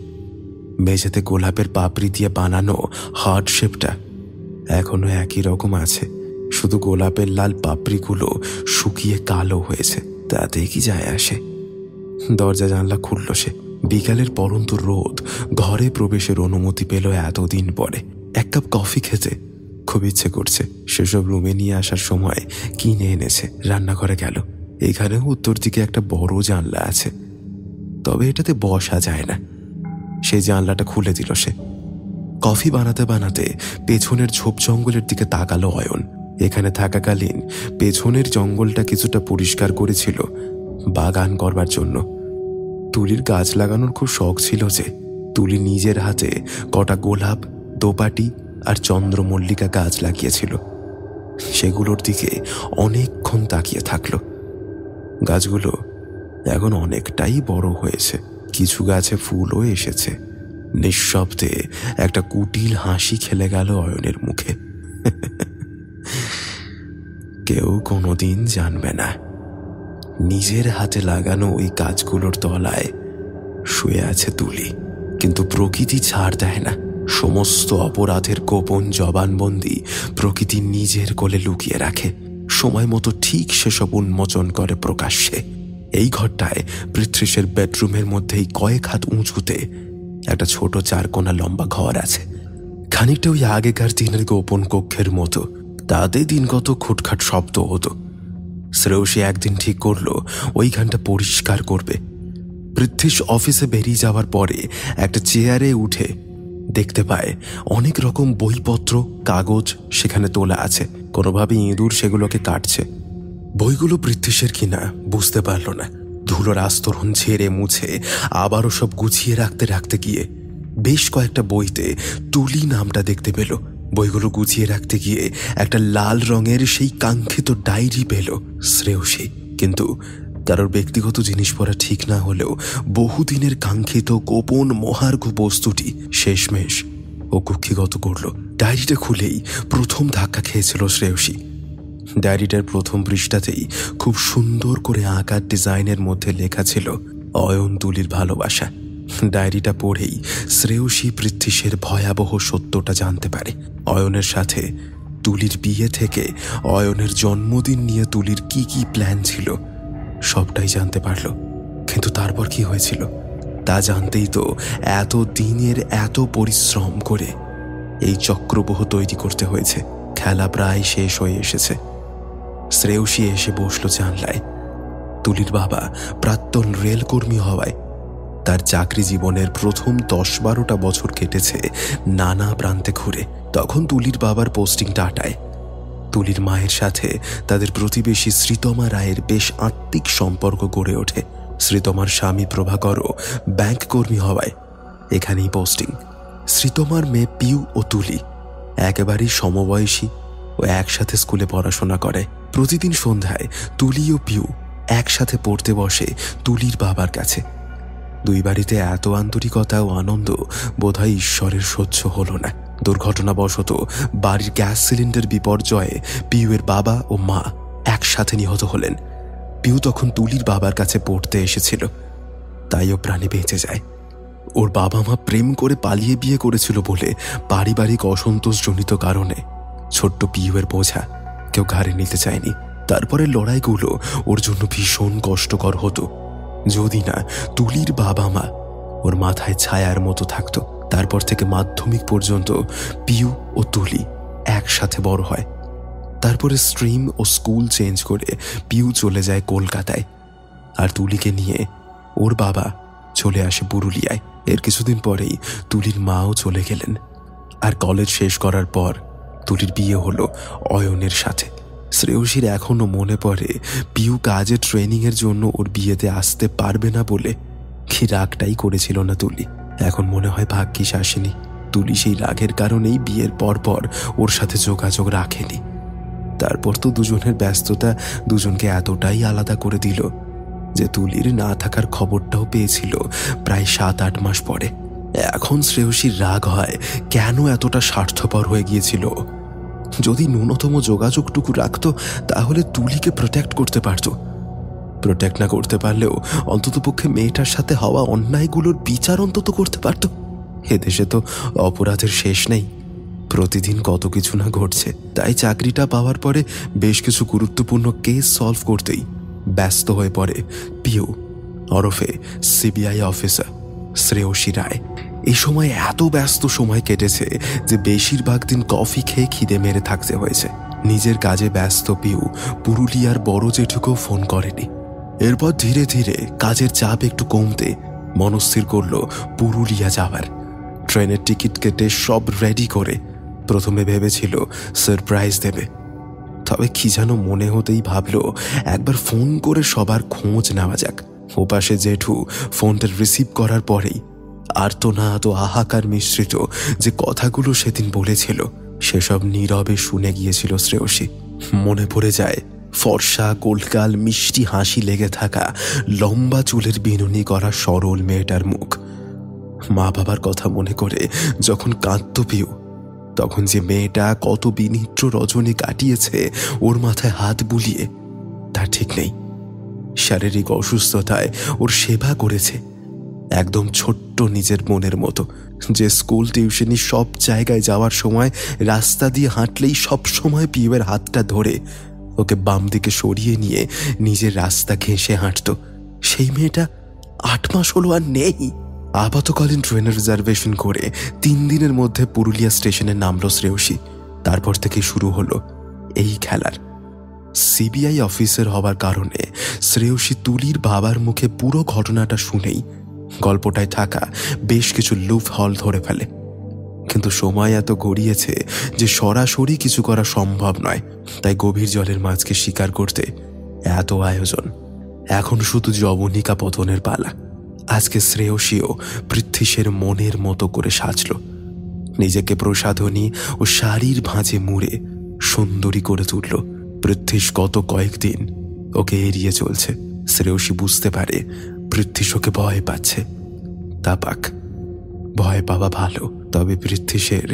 মেঝেতে গোলাপের পাপড়ি দিয়ে বানানো হার্ট শেপটা এখনো একই রকম আছে, শুধু গোলাপের লাল পাপড়িগুলো শুকিয়ে কালো হয়েছে। তাতে কি যায় আসে? দরজা জানলা খুলল সে। বিকালের পরন্ত রোদ ঘরে প্রবেশের অনুমতি পেল এতদিন পরে। 1 কাপ কফি খেতে খুব ইচ্ছে করছে। সেসব রুমে নিয়ে আসার সময় কিনে এনেছে। রান্নাঘরে গেল। এখানেও উত্তর দিকে একটা বড় জানলা আছে, তবে এটাতে বসা যায় না। সেই জানলাটা খুলে দিল সে। কফি বানাতে বানাতে পেছনের ঝোপ জঙ্গলের দিকে তাকালো অয়ন। এখানে থাকাকালীন পেছনের জঙ্গলটা কিছুটা পরিষ্কার করেছিল বাগান করবার জন্য। তুলির গাছ লাগানোর খুব শখ ছিল যে। তুলি নিজের হাতে কটা গোলাপ, দোপাটি আর চন্দ্রমল্লিকা গাছ লাগিয়েছিল। সেগুলোর দিকে অনেকক্ষণ তাকিয়ে থাকলো। গাছগুলো এখন অনেকটাই বড় হয়েছে, কিছু গাছে ফুলও এসেছে। নিঃশব্দে একটা কুটিল হাসি খেলে গেল অয়নের মুখে। কেউ কোনোদিন জানবে না নিজের হাতে লাগানো ওই গাছগুলোর তলায় শুয়ে আছে তুলি। কিন্তু প্রকৃতি ছাড় দেয় না। সমস্ত অপরাধের গোপন জবানবন্দি প্রকৃতি নিজের কোলে লুকিয়ে রাখে। সময় মতো ঠিক সেসব উন্মোচন করে প্রকাশ্যে। এই ঘরটায় পৃথ্বীশের বেডরুমের মধ্যেই কয়েক হাত উঁচুতে একটা ছোট 4 কোণা লম্বা ঘর আছে। খানিকটা ওই আগেকার দিনের গোপন কক্ষের মতো। তাতে দিনগত খুটখাট শব্দ হতো। শ্রেয়সী একদিন ঠিক করলো ওইখানটা পরিষ্কার করবে। পৃথ্বীশ অফিসে বেরিয়ে যাওয়ার পরে একটা চেয়ারে উঠে দেখতে পায় অনেক রকম বইপত্র, কাগজ সেখানে তোলা আছে। কোনোভাবে ইঁদুর সেগুলোকে কাটছে। বইগুলো পৃথ্বীশের কিনা বুঝতে পারল না। ধুলোর আস্তরণ ঝেড়ে মুছে আবারও সব গুছিয়ে রাখতে রাখতে গিয়ে বেশ কয়েকটা বইতে তুলি নামটা দেখতে পেল। বইগুলো গুছিয়ে রাখতে গিয়ে একটা লাল রঙের সেই কাঙ্ক্ষিত ডায়েরি পেল শ্রেয়সী। কিন্তু কারোর ব্যক্তিগত জিনিস পড়া ঠিক না হলেও বহুদিনের কাঙ্ক্ষিত গোপন মহার্ঘ বস্তুটি শেষমেশ ও কুক্ষিগত করল। ডায়েরিটা খুলেই প্রথম ধাক্কা খেয়েছিল শ্রেয়সী। ডায়েরিটার প্রথম পৃষ্ঠাতেই খুব সুন্দর করে আঁকার ডিজাইনের মধ্যে লেখা ছিল অয়ন তুলির ভালোবাসা। ডায়েরিটা পড়েই শ্রেয়সী পৃথ্বীশের ভয়াবহ সত্যটা জানতে পারে। অয়নের সাথে তুলির বিয়ে থেকে অয়নের জন্মদিন নিয়ে তুলির কি কি প্ল্যান ছিল সবটাই জানতে পারল। কিন্তু তারপর কি হয়েছিল তা জানতেই তো এত দিনের এত পরিশ্রম করে এই চক্রবহ তৈরি করতে হয়েছে। খেলা প্রায় শেষ হয়ে এসেছে। শ্রেয়সী এসে বসল জানলায়। তুলির বাবা প্রাক্তন রেলকর্মী হওয়ায় তার চাকরি জীবনের প্রথম 10-12টা বছর কেটেছে নানা প্রান্তে ঘুরে। তখন তুলির বাবার পোস্টিং টাটায়। তুলির মায়ের সাথে তাদের প্রতিবেশী শ্রীতমা রায়ের বেশ আত্মিক সম্পর্ক গড়ে ওঠে। শ্রীতমার স্বামী প্রভাকরও ব্যাংক কর্মী হওয়ায় এখানেই পোস্টিং। শ্রীতমার মেয়ে পিউ ও তুলি একেবারেই সমবয়সী ও একসাথে স্কুলে পড়াশোনা করে। প্রতিদিন সন্ধ্যায় তুলি ও পিউ একসাথে পড়তে বসে তুলির বাবার কাছে। দুই বাড়িতে এত আন্তরিকতা ও আনন্দ বোধহয় ঈশ্বরের সহ্য হলো না। দুর্ঘটনাবশত বাড়ির গ্যাস সিলিন্ডার বিপর্যয়ে পিউয়ের বাবা ও মা একসাথে নিহত হলেন। পিউ তখন তুলির বাবার কাছে পড়তে এসেছিল, তাই ও প্রাণে বেঁচে যায়। ওর বাবা মা প্রেম করে পালিয়ে বিয়ে করেছিল বলে পারিবারিক অসন্তোষজনিত কারণে ছোট্ট পিউয়ের বোঝা কেউ ঘাড়ে নিতে চায়নি। তারপরে লড়াইগুলো ওর জন্য ভীষণ কষ্টকর হতো, যদি না তুলির বাবা মা ওর মাথায় ছায়ার মতো থাকতো। তারপর থেকে মাধ্যমিক পর্যন্ত পিউ ও তুলি একসাথে বড় হয়। তারপরে স্ট্রিম ও স্কুল চেঞ্জ করে পিউ চলে যায় কলকাতায়, আর তুলিকে নিয়ে ওর বাবা চলে আসে পুরুলিয়ায়। এর কিছুদিন পরেই তুলির মাও চলে গেলেন। আর কলেজ শেষ করার পর তুলির বিয়ে হলো অয়নের সাথে। শ্রেয়সীর এখনো মনে পড়ে পিউ কাজের ট্রেনিংয়ের জন্য ওর বিয়েতে আসতে পারবে না বলে কি রাগটাই করেছিল না তুলি। এখন মনে হয় ভাগ্যিস আসেনি। তুলি সেই রাগের কারণেই বিয়ের পর ওর সাথে যোগাযোগ রাখেনি। তারপর তো দুজনের ব্যস্ততা দুজনকে এতটাই আলাদা করে দিল যে তুলির না থাকার খবরটাও পেয়েছিল প্রায় 7-8 মাস পরে। এখন শ্রেয়সীর রাগ হয় কেন এতটা স্বার্থপর হয়ে গিয়েছিল। যদি ন্যূনতম যোগাযোগটুকু রাখত তাহলে তুলিকে প্রোটেক্ট করতে পারত। প্রোটেক্ট না করতে পারলেও অন্ততপক্ষে মেয়েটার সাথে হওয়া অন্যায়গুলোর বিচার অন্তত করতে পারত। এদেশে তো অপরাধের শেষ নেই, প্রতিদিন কত কিছু না ঘটছে। তাই চাকরিটা পাওয়ার পরে বেশ কিছু গুরুত্বপূর্ণ কেস সলভ করতেই ব্যস্ত হয়ে পড়ে পিউ ওরফে সিবিআই অফিসার শ্রেয়সী রায়। এই সময় এত ব্যস্ত সময় কেটেছে যে বেশিরভাগ দিন কফি খেয়ে খিদে মেরে থাকতে হয়েছে। নিজের কাজে ব্যস্ত পিউ পুরুলিয়ার বড় জেঠুকেও ফোন করেনি। এরপর ধীরে ধীরে কাজের চাপ একটু কমতে মনস্থির করল পুরুলিয়া যাওয়ার। ট্রেনের টিকিট কেটে সব রেডি করে প্রথমে ভেবেছিল সারপ্রাইজ দেবে, তবে কি যেন মনে হতেই ভাবল একবার ফোন করে সবার খোঁজ নেওয়া যাক। ওপাশে জেঠু ফোনটা রিসিভ করার পরেই আর্তনাদ ও হাহাকার মিশ্রিত যে কথাগুলো সেদিন বলেছিল সেসব নীরবে শুনে গিয়েছিল শ্রেয়সী। মনে পড়ে যায় ফর্সা গোলগাল মিষ্টি হাসি লেগে থাকা লম্বা চুলের বিনুনি করা সরল মেয়েটার মুখ। মা বাবার কথা মনে করে যখন কাঁদত পিউ, তখন যে মেয়েটা কত বিনিদ্র রজনী কাটিয়েছে ওর মাথায় হাত বুলিয়ে তা ঠিক নেই। শারীরিক অসুস্থতায় ওর সেবা করেছে একদম ছোট্ট নিজের মনের মতো, যে স্কুল টিউশনি সব জায়গায় যাওয়ার সময় রাস্তা দিয়ে হাঁটলেই সব সময় পিউয়ের হাতটা ধরে ওকে বাম দিকে সরিয়ে নিয়ে নিজের রাস্তা ঘেঁষে হাঁটত। সেই মেয়েটা 8 মাস হলো আর নেই। আপাতকালীন ট্রেনের রিজার্ভেশন করে 3 দিনের মধ্যে পুরুলিয়া স্টেশনে নামল শ্রেয়সী। তারপর থেকে শুরু হলো এই খেলার। সিবিআই অফিসার হবার কারণে শ্রেয়সী তুলির বাবার মুখে পুরো ঘটনাটা শুনেই গল্পটায় থাকা বেশ কিছু লুপ হল ধরে ফেলে। কিন্তু সময় এত গড়িয়েছে যে সরাসরি কিছু করা সম্ভব নয়। তাই গভীর জলের মাছকে শিকার করতে এত আয়োজন। এখন শুধু যবনিকা পতনের পালা। আজকে শ্রেয়সীও পৃথ্বীশের মনের মতো করে সাজল, নিজেকে প্রসাধনী ও শাড়ির ভাঁজে মুড়ে সুন্দরী করে তুলল। পৃথ্বীশ গত কয়েকদিন ওকে এড়িয়ে চলছে। শ্রেয়সী বুঝতে পারে পৃথ্বীশ ওকে ভয় পাচ্ছে। তা পাক, ভয় পাওয়া ভালো, তবে পৃথ্বীশের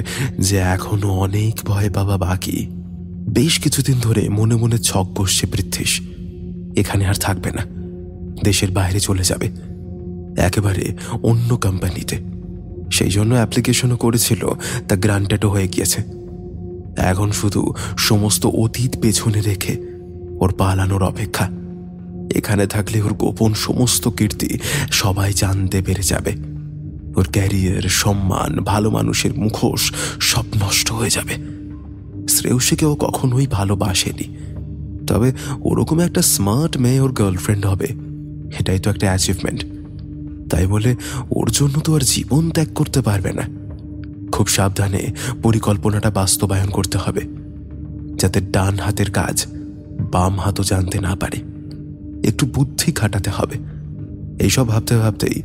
যে এখনো অনেক ভয় পাওয়া বাকি। বেশ কিছুদিন ধরে মনে মনে ছক কষছে পৃথ্বীশ এখানে আর থাকবে না, দেশের বাইরে চলে যাবে, একেবারে অন্য কোম্পানিতে। সেই জন্য অ্যাপ্লিকেশনও করেছিল, তা গ্রান্টেডও হয়ে গিয়েছে। এখন শুধু সমস্ত অতীত পেছনে রেখে ওর পালানোর অপেক্ষা। এখানে থাকলে ওর গোপন সমস্ত কীর্তি সবাই জানতে পেরে যাবে। ওর ক্যারিয়ার, সম্মান, ভালো মানুষের মুখোশ সব নষ্ট হয়ে যাবে। শ্রেয়সীকে ও কখনোই ভালোবাসেনি, তবে ওরকম একটা স্মার্ট মেয়ে ওর গার্লফ্রেন্ড হবে, এটাই তো একটা অ্যাচিভমেন্ট। তাই বলে ওর জন্য তো আর জীবন ত্যাগ করতে পারবে না। খুব সাবধানে পরিকল্পনাটা বাস্তবায়ন করতে হবে, যাতে ডান হাতের কাজ বাম হাতও জানতে না পারে। একটু বুদ্ধি খাটাতে হবে। এইসব ভাবতে ভাবতেই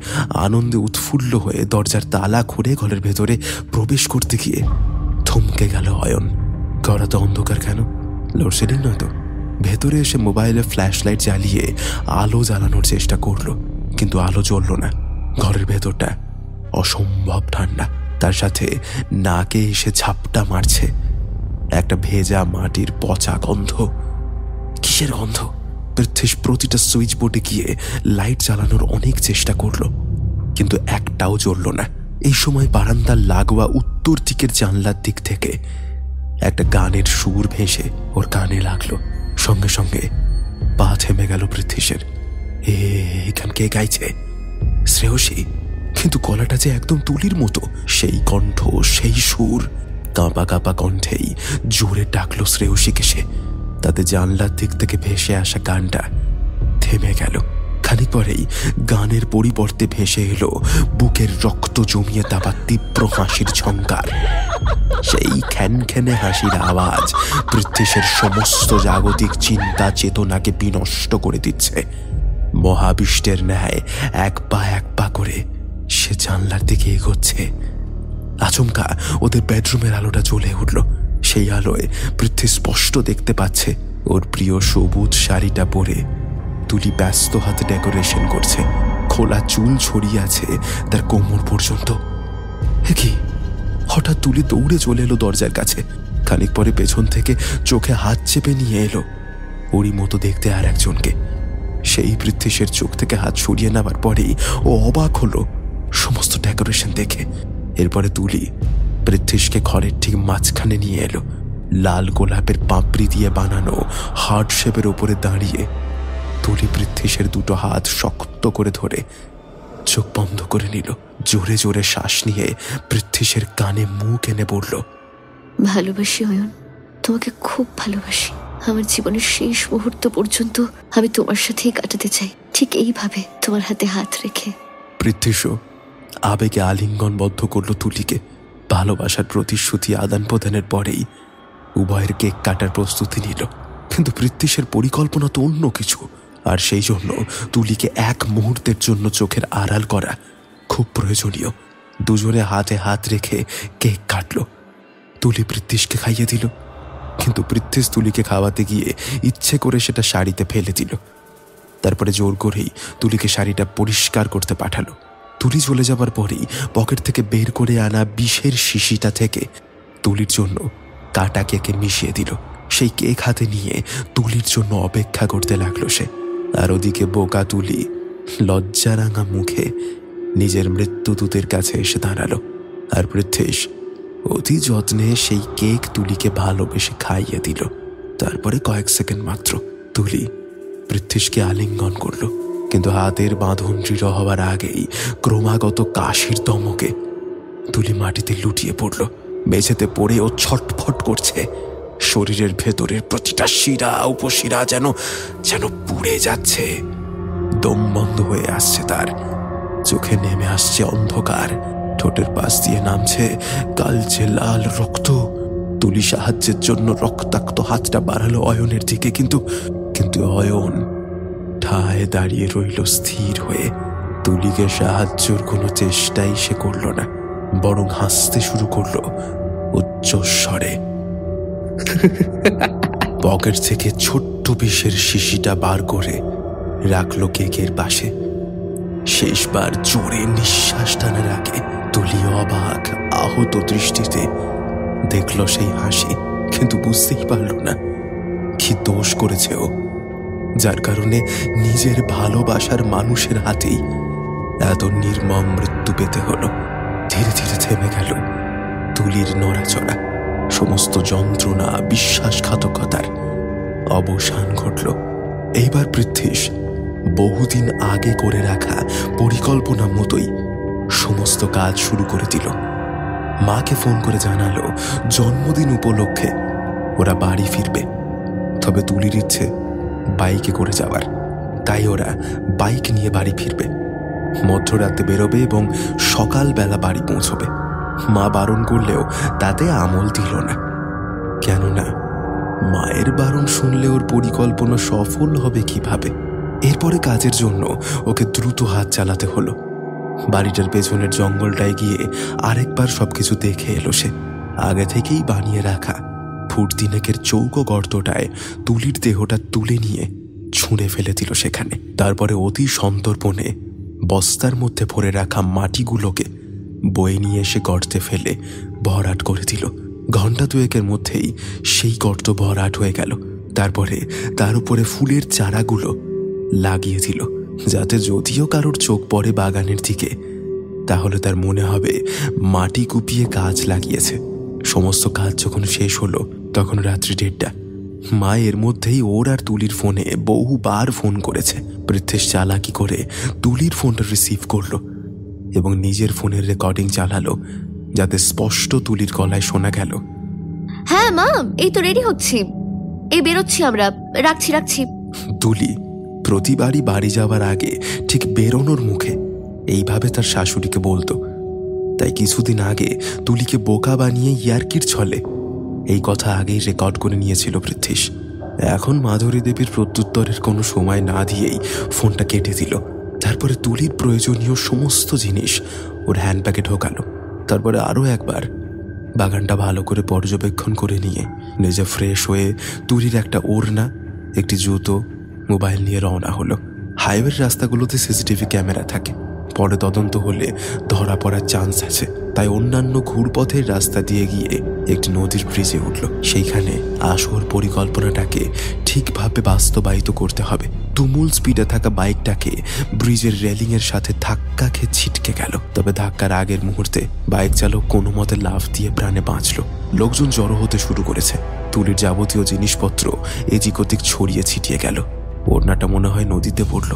আনন্দে উৎফুল্ল হয়ে দরজার তালা খুলে ঘরের ভেতরে প্রবেশ করতে গিয়ে থমকে গেল অয়ন। ঘরে তো অন্ধকার কেন? লোডশেডিং নয় তো? ভেতরে এসে মোবাইলে ফ্ল্যাশ লাইট জ্বালিয়ে আলো জ্বালানোর চেষ্টা করলো, কিন্তু আলো জ্বলল না। ঘরের ভেতরটা অসম্ভব ঠান্ডা, তার সাথে নাকে এসে ঝাপটা মারছে একটা ভেজা মাটির পচা গন্ধ। কিসের গন্ধ? পৃথ্বীশ প্রতিটা সুইচ বোর্ডে গিয়ে লাইট জ্বালানোর অনেক চেষ্টা করলো, কিন্তু একটাও জ্বলল না। এই সময় বারান্দার লাগোয়া উত্তর দিকের জানলার দিক থেকে একটা গানের সুর ভেসে ওর কানে লাগলো। সঙ্গে সঙ্গে পা থেমে গেল পৃথ্বীশের। এখান কে গাইছে? শ্রেয়সী, কিন্তু গলাটা যে একদম তুলির মতো। সেই কণ্ঠ, সেই সুর, কাঁপা কাঁপা কণ্ঠেই জোরে ডাকলো শ্রেয়সীকে সে। তাতে জানলার দিক থেকে ভেসে আসা গানটা থেমে গেল। খানিক পরেই গানের পরিবর্তে ভেসে এলো বুকের রক্ত জমিয়ে তাবা তীব্র হাসির ঝঙ্কার। সেই খ্যানখ্যানে হাসির আওয়াজ পৃথ্বীশের সমস্ত জাগতিক চিন্তা চেতনাকে বিনষ্ট করে দিচ্ছে। মহাবিষ্টের ন্যায় এক পা করে সে জানলার দিকে এগোচ্ছে। আচমকা ওদের বেডরুমের আলোটা জ্বলে উঠল। সেই আলোয় পৃথ্বী স্পষ্ট দেখতে পাচ্ছে ওর প্রিয় সবুজ শাড়িটা পরে তুলি ব্যস্ত হাতে ডেকোরেশন করছে। খোলা চুল ছড়িয়ে আছে তার কোমর পর্যন্ত। কি হঠাৎ তুলি দৌড়ে চলে এলো দরজার কাছে। খানিক পরে পেছন থেকে চোখে হাত চেপে নিয়ে এলো ওরই মতো দেখতে আর একজনকে। সেই পৃথ্বীশের চোখ থেকে হাত সরিয়ে নেওয়ার পরেই ও অবাক হলো সমস্ত ডেকোরেশন দেখে। এরপরে তুলি পৃথ্বীশকে ঘরের ঠিক মাঝখানে নিয়ে এলো। লাল গোলাপের পাপড়ি দিয়ে বানানো হার্ট শেপের ওপরে দাঁড়িয়ে তুলি পৃথ্বীশের দুটো হাত শক্ত করে ধরে চোখ বন্ধ করে নিল। জোরে জোরে শ্বাস নিয়ে পৃথ্বীশের কানে মুখ এনে বলল, ভালোবাসি অয়ন, তোমাকে খুব ভালোবাসি। আমার জীবনের শেষ মুহূর্ত পর্যন্ত আমি তোমার সাথেই কাটাতে চাই, ঠিক এইভাবে তোমার হাতে হাত রেখে। পৃথ্বীশও আবেগে আলিঙ্গনবদ্ধ করলো তুলিকে। ভালোবাসার প্রতিশ্রুতি আদান প্রদানের পরেই উভয়ের কেক কাটার প্রস্তুতি নিল। কিন্তু পৃথ্বীশের পরিকল্পনা তো অন্য কিছু, আর সেই জন্য তুলিকে এক মুহূর্তের জন্য চোখের আড়াল করা খুব প্রয়োজনীয়। দুজনে হাতে হাত রেখে কেক কাটল। তুলি পৃথ্বীশকে খাইয়ে দিল, কিন্তু পৃথ্বীশ তুলিকে খাওয়াতে গিয়ে ইচ্ছে করে সেটা শাড়িতে ফেলে দিল। তারপরে জোর করেই তুলিকে শাড়িটা পরিষ্কার করতে পাঠালো। তুলি চলে যাবার পরেই পকেট থেকে বের করে আনা বিষের শিশিটা থেকে তুলির জন্য কাটা কেকে মিশিয়ে দিল। সেই কেক হাতে নিয়ে তুলির জন্য অপেক্ষা করতে লাগলো সে। আর ওদিকে বোকা তুলি লজ্জারাঙা মুখে নিজের মৃত্যুদূতের কাছে এসে দাঁড়ালো। আর পৃথ্বীশ অতি যত্নে সেই কেক তুলিকে ভালোবেসে খাইয়ে দিল। তারপরে কয়েক সেকেন্ড মাত্র তুলি পৃথ্বীশকে আলিঙ্গন করল, কিন্তু হাতের বাঁধন দৃঢ় হওয়ার আগেই ক্রমাগত কাশির দমকে তুলি মাটিতে লুটিয়ে পড়ল। মেঝেতে পড়ে ও ছটফট করছে। শরীরের ভেতরের প্রতিটা শিরা উপশিরা যেন যেন পুড়ে যাচ্ছে। দম বন্ধ হয়ে আসছে তার। চোখে নেমে আসছে অন্ধকার, ঠোঁটের পাশ দিয়ে নামছে কালচে লাল রক্ত। তুলি সাহায্যের জন্য রক্তাক্ত হাতটা বাড়ালো অয়নের দিকে, কিন্তু অয়ন ঠায় দাঁড়িয়ে রইল স্থির হয়ে। তুলিকে সাহায্যের কোনো চেষ্টাই সে করল না, বরং হাসতে শুরু করলো উচ্চস্বরে। পকেট থেকে ছোট্ট বিষের শিশিটা বার করে রাখলো কেকের পাশে। শেষবার জোরে নিঃশ্বাস টানার আগে তুলি অবাক আহত দৃষ্টিতে দেখল সেই হাসি, কিন্তু বুঝতেই পারল না কি দোষ করেছে ও, যার কারণে নিজের ভালোবাসার মানুষের হাতেই এত নির্মম মৃত্যু পেতে হলো। ধীরে ধীরে থেমে গেল তুলির নড়াচড়া। সমস্ত যন্ত্রণা, বিশ্বাসঘাতকতার অবসান ঘটল। এইবার পৃথ্বীশ বহুদিন আগে করে রাখা পরিকল্পনা মতোই সমস্ত কাজ শুরু করে দিল। মাকে ফোন করে জানালো জন্মদিন উপলক্ষে ওরা বাড়ি ফিরবে, তবে তুলির ইচ্ছে বাইকে করে যাওয়ার, তাই ওরা বাইক নিয়ে বাড়ি ফিরবে। মধ্যরাতে বেরোবে এবং সকালবেলা বাড়ি পৌঁছবে। মা বারণ করলেও তাতে আমল দিল না, কেননা মায়ের বারণ শুনলে ওর পরিকল্পনা সফল হবে কিভাবে। এরপরে কাজের জন্য ওকে দ্রুত হাত চালাতে হলো। বাড়িটার পেছনের জঙ্গলটায় গিয়ে আরেকবার সবকিছু দেখে এলো সে। আগে থেকেই বানিয়ে রাখা ফুট দিনেকের চৌকো গর্তটায় তুলির দেহটা তুলে নিয়ে ছুঁড়ে ফেলে দিল সেখানে। তারপরে অতি সন্তর্পণে বস্তার মধ্যে ভরে রাখা মাটিগুলোকে বয়ে নিয়ে এসে গর্তে ফেলে ভরাট করে দিল। ঘণ্টা দুয়েকের মধ্যেই সেই গর্ত ভরাট হয়ে গেল। তারপরে তার উপরে ফুলের চারাগুলো লাগিয়ে দিল, যাতে যদিও কারোর চোখ পড়ে বাগানের দিকে তাহলে তার মনে হবে মাটি কুপিয়ে গাছ লাগিয়েছে। সমস্ত কাজ যখন শেষ হলো তখন রাত্রি 1:30। মা এর মধ্যেই ওর আর তুলির ফোনে বহুবার ফোন করেছে। পৃথ্বীশ চালাকি করে তুলির ফোনটা রিসিভ করলো এবং নিজের ফোনের রেকর্ডিং চালালো, যাতে স্পষ্ট তুলির গলায় শোনা গেল, হ্যাঁ মা, এই তো রেডি হচ্ছি, এই বেরোচ্ছি আমরা, রাখছি। তুলি প্রতিবারই বাড়ি যাওয়ার আগে ঠিক বেরোনোর মুখে এইভাবে তার শাশুড়িকে বলতো। তাই কিছুদিন আগে তুলিকে বোকা বানিয়ে ইয়ার্কির ছলে এই কথা আগেই রেকর্ড করে নিয়েছিল পৃথ্বীশ। এখন মাধুরী দেবীর প্রত্যুত্তরের কোনো সময় না দিয়েই ফোনটা কেটে দিল। তারপরে তুলির প্রয়োজনীয় সমস্ত জিনিস ওর হ্যান্ডব্যাগে ঢোকালো। তারপরে আরও একবার বাগানটা ভালো করে পর্যবেক্ষণ করে নিয়ে নিজে ফ্রেশ হয়ে তুলির একটা ওড়না, একটি জুতো, মোবাইল নিয়ে রওনা হলো। হাইওয়ের রাস্তাগুলোতে সিসিটিভি ক্যামেরা থাকে, পরে তদন্ত হলে ধরা পড়ার চান্স আছে। তাই অন্যান্য ঘুরপথের রাস্তা দিয়ে গিয়ে একটি নদীর ব্রিজে উঠল। সেইখানে আসল পরিকল্পনাটাকে ঠিকভাবে বাস্তবায়িত করতে হবে। তুমুল স্পিডে থাকা বাইকটাকে ব্রিজের রেলিংয়ের সাথে ধাক্কা খেয়ে ছিটকে গেল। তবে ধাক্কার আগের মুহূর্তে বাইক চালক কোনো মতে লাফ দিয়ে প্রাণে বাঁচল। লোকজন জড়ো হতে শুরু করেছে। তুলির যাবতীয় জিনিসপত্র এদিক ওদিক ছড়িয়ে ছিটিয়ে গেল। ওড়নাটা মনে হয় নদীতে পড়ল।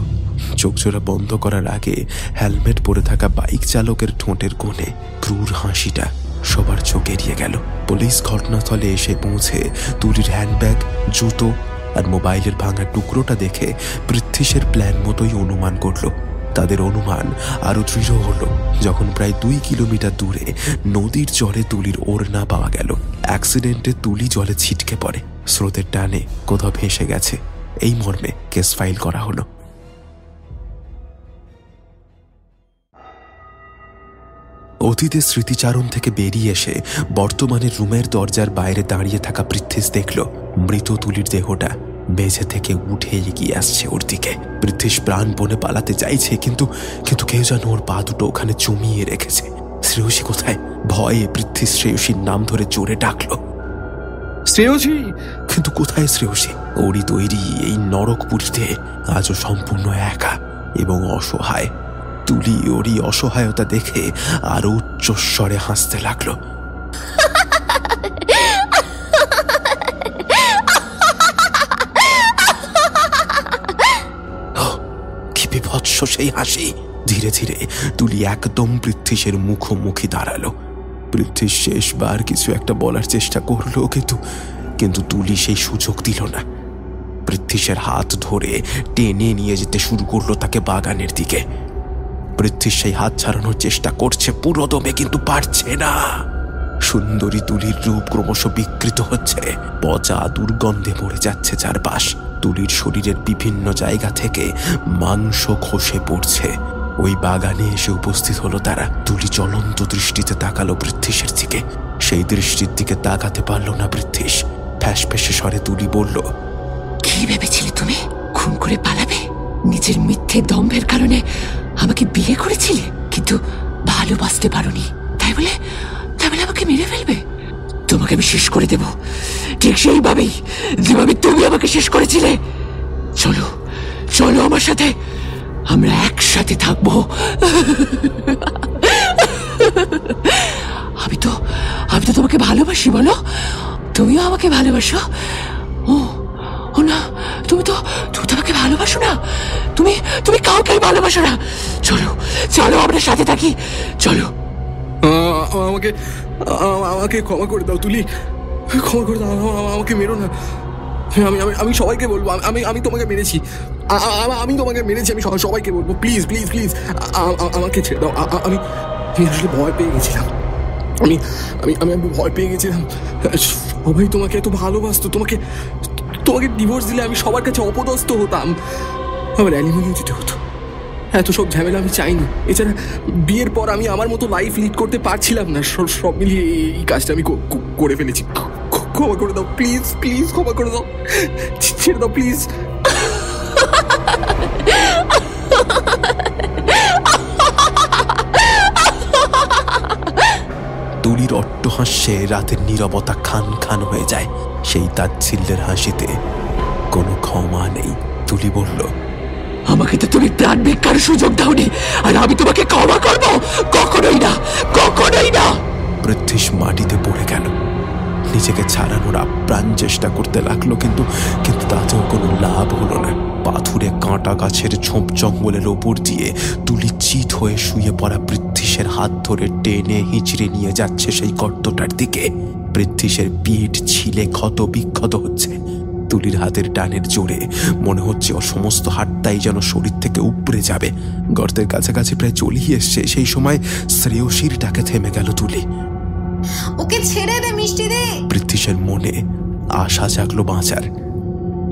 চোখজোড়া বন্ধ করার আগে হেলমেট পরে থাকা বাইক চালকের ঠোঁটের কোণে ক্রূর হাসিটা সবার চোখ এড়িয়ে গেল। পুলিশ ঘটনাস্থলে এসে পৌঁছে তুলির হ্যান্ডব্যাগ, জুতো আর মোবাইলের ভাঙা টুকরোটা দেখে পৃথ্বীশের প্ল্যান মতোই অনুমান করল। তাদের অনুমান আরো দৃঢ় হলো যখন প্রায় 2 কিলোমিটার দূরে নদীর জলে তুলির ওড়না পাওয়া গেল। অ্যাক্সিডেন্টে তুলি জলে ছিটকে পড়ে, স্রোতের টানে কোথাও ভেসে গেছে। এই মর্মে কেস ফাইল করা হলো। অতীতের স্মৃতিচারণ থেকে বেরিয়ে এসে বর্তমানে রুমের দরজার বাইরে দাঁড়িয়ে থাকা পৃথ্বীশ দেখল মৃত তুলির দেহটা মেঝে থেকে উঠে এগিয়ে আসছে ওর দিকে। পৃথ্বীশ প্রাণপণে পালাতে চাইছে, কিন্তু কেউ যেন ওর পা দুটো ওখানে জমিয়ে রেখেছে। শ্রেয়সী কোথায়? ভয়ে পৃথ্বীশ শ্রেয়সীর নাম ধরে জোরে ডাকলো, শ্রেয়সী! কিন্তু কোথায় শ্রেয়সী? ওরই তৈরি এই নরকপুরীতে আজও সম্পূর্ণ একা এবং অসহায়। তুলি ওরই অসহায়তা দেখে আরো উচ্চস্বরে হাসতে লাগলো। কি বিভৎস সেই হাসি! ধীরে ধীরে তুলি একদম পৃথ্বীশের মুখোমুখি দাঁড়ালো। পৃথ্বীশ শেষবার কিছু একটা বলার চেষ্টা করলো, কিন্তু তুলি সেই সুযোগ দিল না। পৃথ্বীশের হাত ধরে টেনে নিয়ে যেতে শুরু করলো তাকে বাগানের দিকে। পৃথ্বীশ সেই হাত ছাড়ানোর চেষ্টা করছে পুরোদমে, কিন্তু পারছে না। সুন্দরী তুলির রূপ ক্রমশ বিকৃত হচ্ছে, পচা দুর্গন্ধে মরে যাচ্ছে চারপাশ। তুলির শরীরের বিভিন্ন জায়গা থেকে মাংস খসে পড়ছে। ওই বাগানে এসে উপস্থিত হলো তারা। তুলি জ্বলন্ত দৃষ্টিতে তাকালো পৃথ্বীশের দিকে। সেই দৃষ্টির দিকে তাকাতে পারল না পৃথ্বীশ। ফ্যাসফ্যাসে স্বরে তুলি বলল, কি ভেবেছিলে তুমি? খুন করে পালাবে? নিজের মিথ্যে দম্ভের কারণে আমাকে বিয়ে করেছিলে, কিন্তু ভালোবাসতে পারোনি। তাই বলে আমাকে মেরে ফেলবে? তোমাকে আমি শেষ করে দেব, ঠিক সেইভাবেই যেভাবে তুমি আমাকে শেষ করেছিলে। চলো চলো আমার সাথে, আমরা একসাথে থাকবো। আমি তো তোমাকে ভালোবাসি, বলো? তুমিও আমাকে ভালোবাসো? ও না, তুমি তো আমাকে ভালোবাসো না। তুমি কাউকে ভালোবাসো না। চলো আমরা সাথে থাকি, চলো। আমাকে ক্ষমা করে দাও তুলি, ক্ষমা করে দাও, আমাকে মেরো না। আমি সবাইকে বলবো আমি তোমাকে মেরেছি, আমি তোমাকে মেরেছি, আমি সবাইকে বলবো। প্লিজ প্লিজ প্লিজ আমাকে ছেড়ে দাও। আমি আসলে ভয় পেয়ে গেছিলাম। আমি ভয় পেয়ে গেছিলাম। সবাই তোমাকে এত ভালোবাসতো, তোমাকে ডিভোর্স দিলে আমি সবার কাছে অপদস্থ হতাম, আমার অ্যালিমনি দিতে হতো। এত সব ঝামেলা আমি চাইনি। এছাড়া বিয়ের পর আমি আমার মতো লাইফ লিড করতে পারছিলাম না। সব মিলিয়ে এই কাজটা আমি করে ফেলেছি, ক্ষমা করে দাও, প্লিজ প্লিজ ক্ষমা করে দাও, ছেড়ে দাও প্লিজ। তুলির অট্টহাস্যে রাতের নীরবতা খান খান হয়ে যায়। সেই তাচ্ছিল্যের হাসিতে কোনো ক্ষমা নেই। তুলি বলল, আমাকে তো তুমি প্রাণ ভিক্ষার সুযোগ দাওনি, আর আমি তোমাকে ক্ষমা করবো? কখনোই না, কখনোই না। পৃথ্বীশ মাটিতে পড়ে গেল। নিজেকে ছাড়ানোর আপ্রাণ চেষ্টা করতে লাগলো, কিন্তু তাতেও কোনো লাভ হলো না। পাথুরে কাঁটা গাছের ঝোপ জঙ্গলের ওপর দিয়ে তুলি চিত হয়ে শুয়ে পড়া পৃথ্বীশের হাত ধরে টেনে হিঁচড়ে নিয়ে যাচ্ছে সেই গর্তটার দিকে। পৃথ্বীশের পিঠ ছিলে ক্ষত বিক্ষত হচ্ছে। তুলির হাতের টানের জোরে মনে হচ্ছে ওর সমস্ত হাতটাই যেন শরীর থেকে উপড়ে যাবে। গর্তের কাছাকাছি প্রায় চলেই এসছে। সেই সময় শ্রেয়সীর ডাকে থেমে গেল তুলি। ওকে ছেড়ে দে মিষ্টি দে। পৃথ্বীশের মনে আশা জাগলো বাঁচার,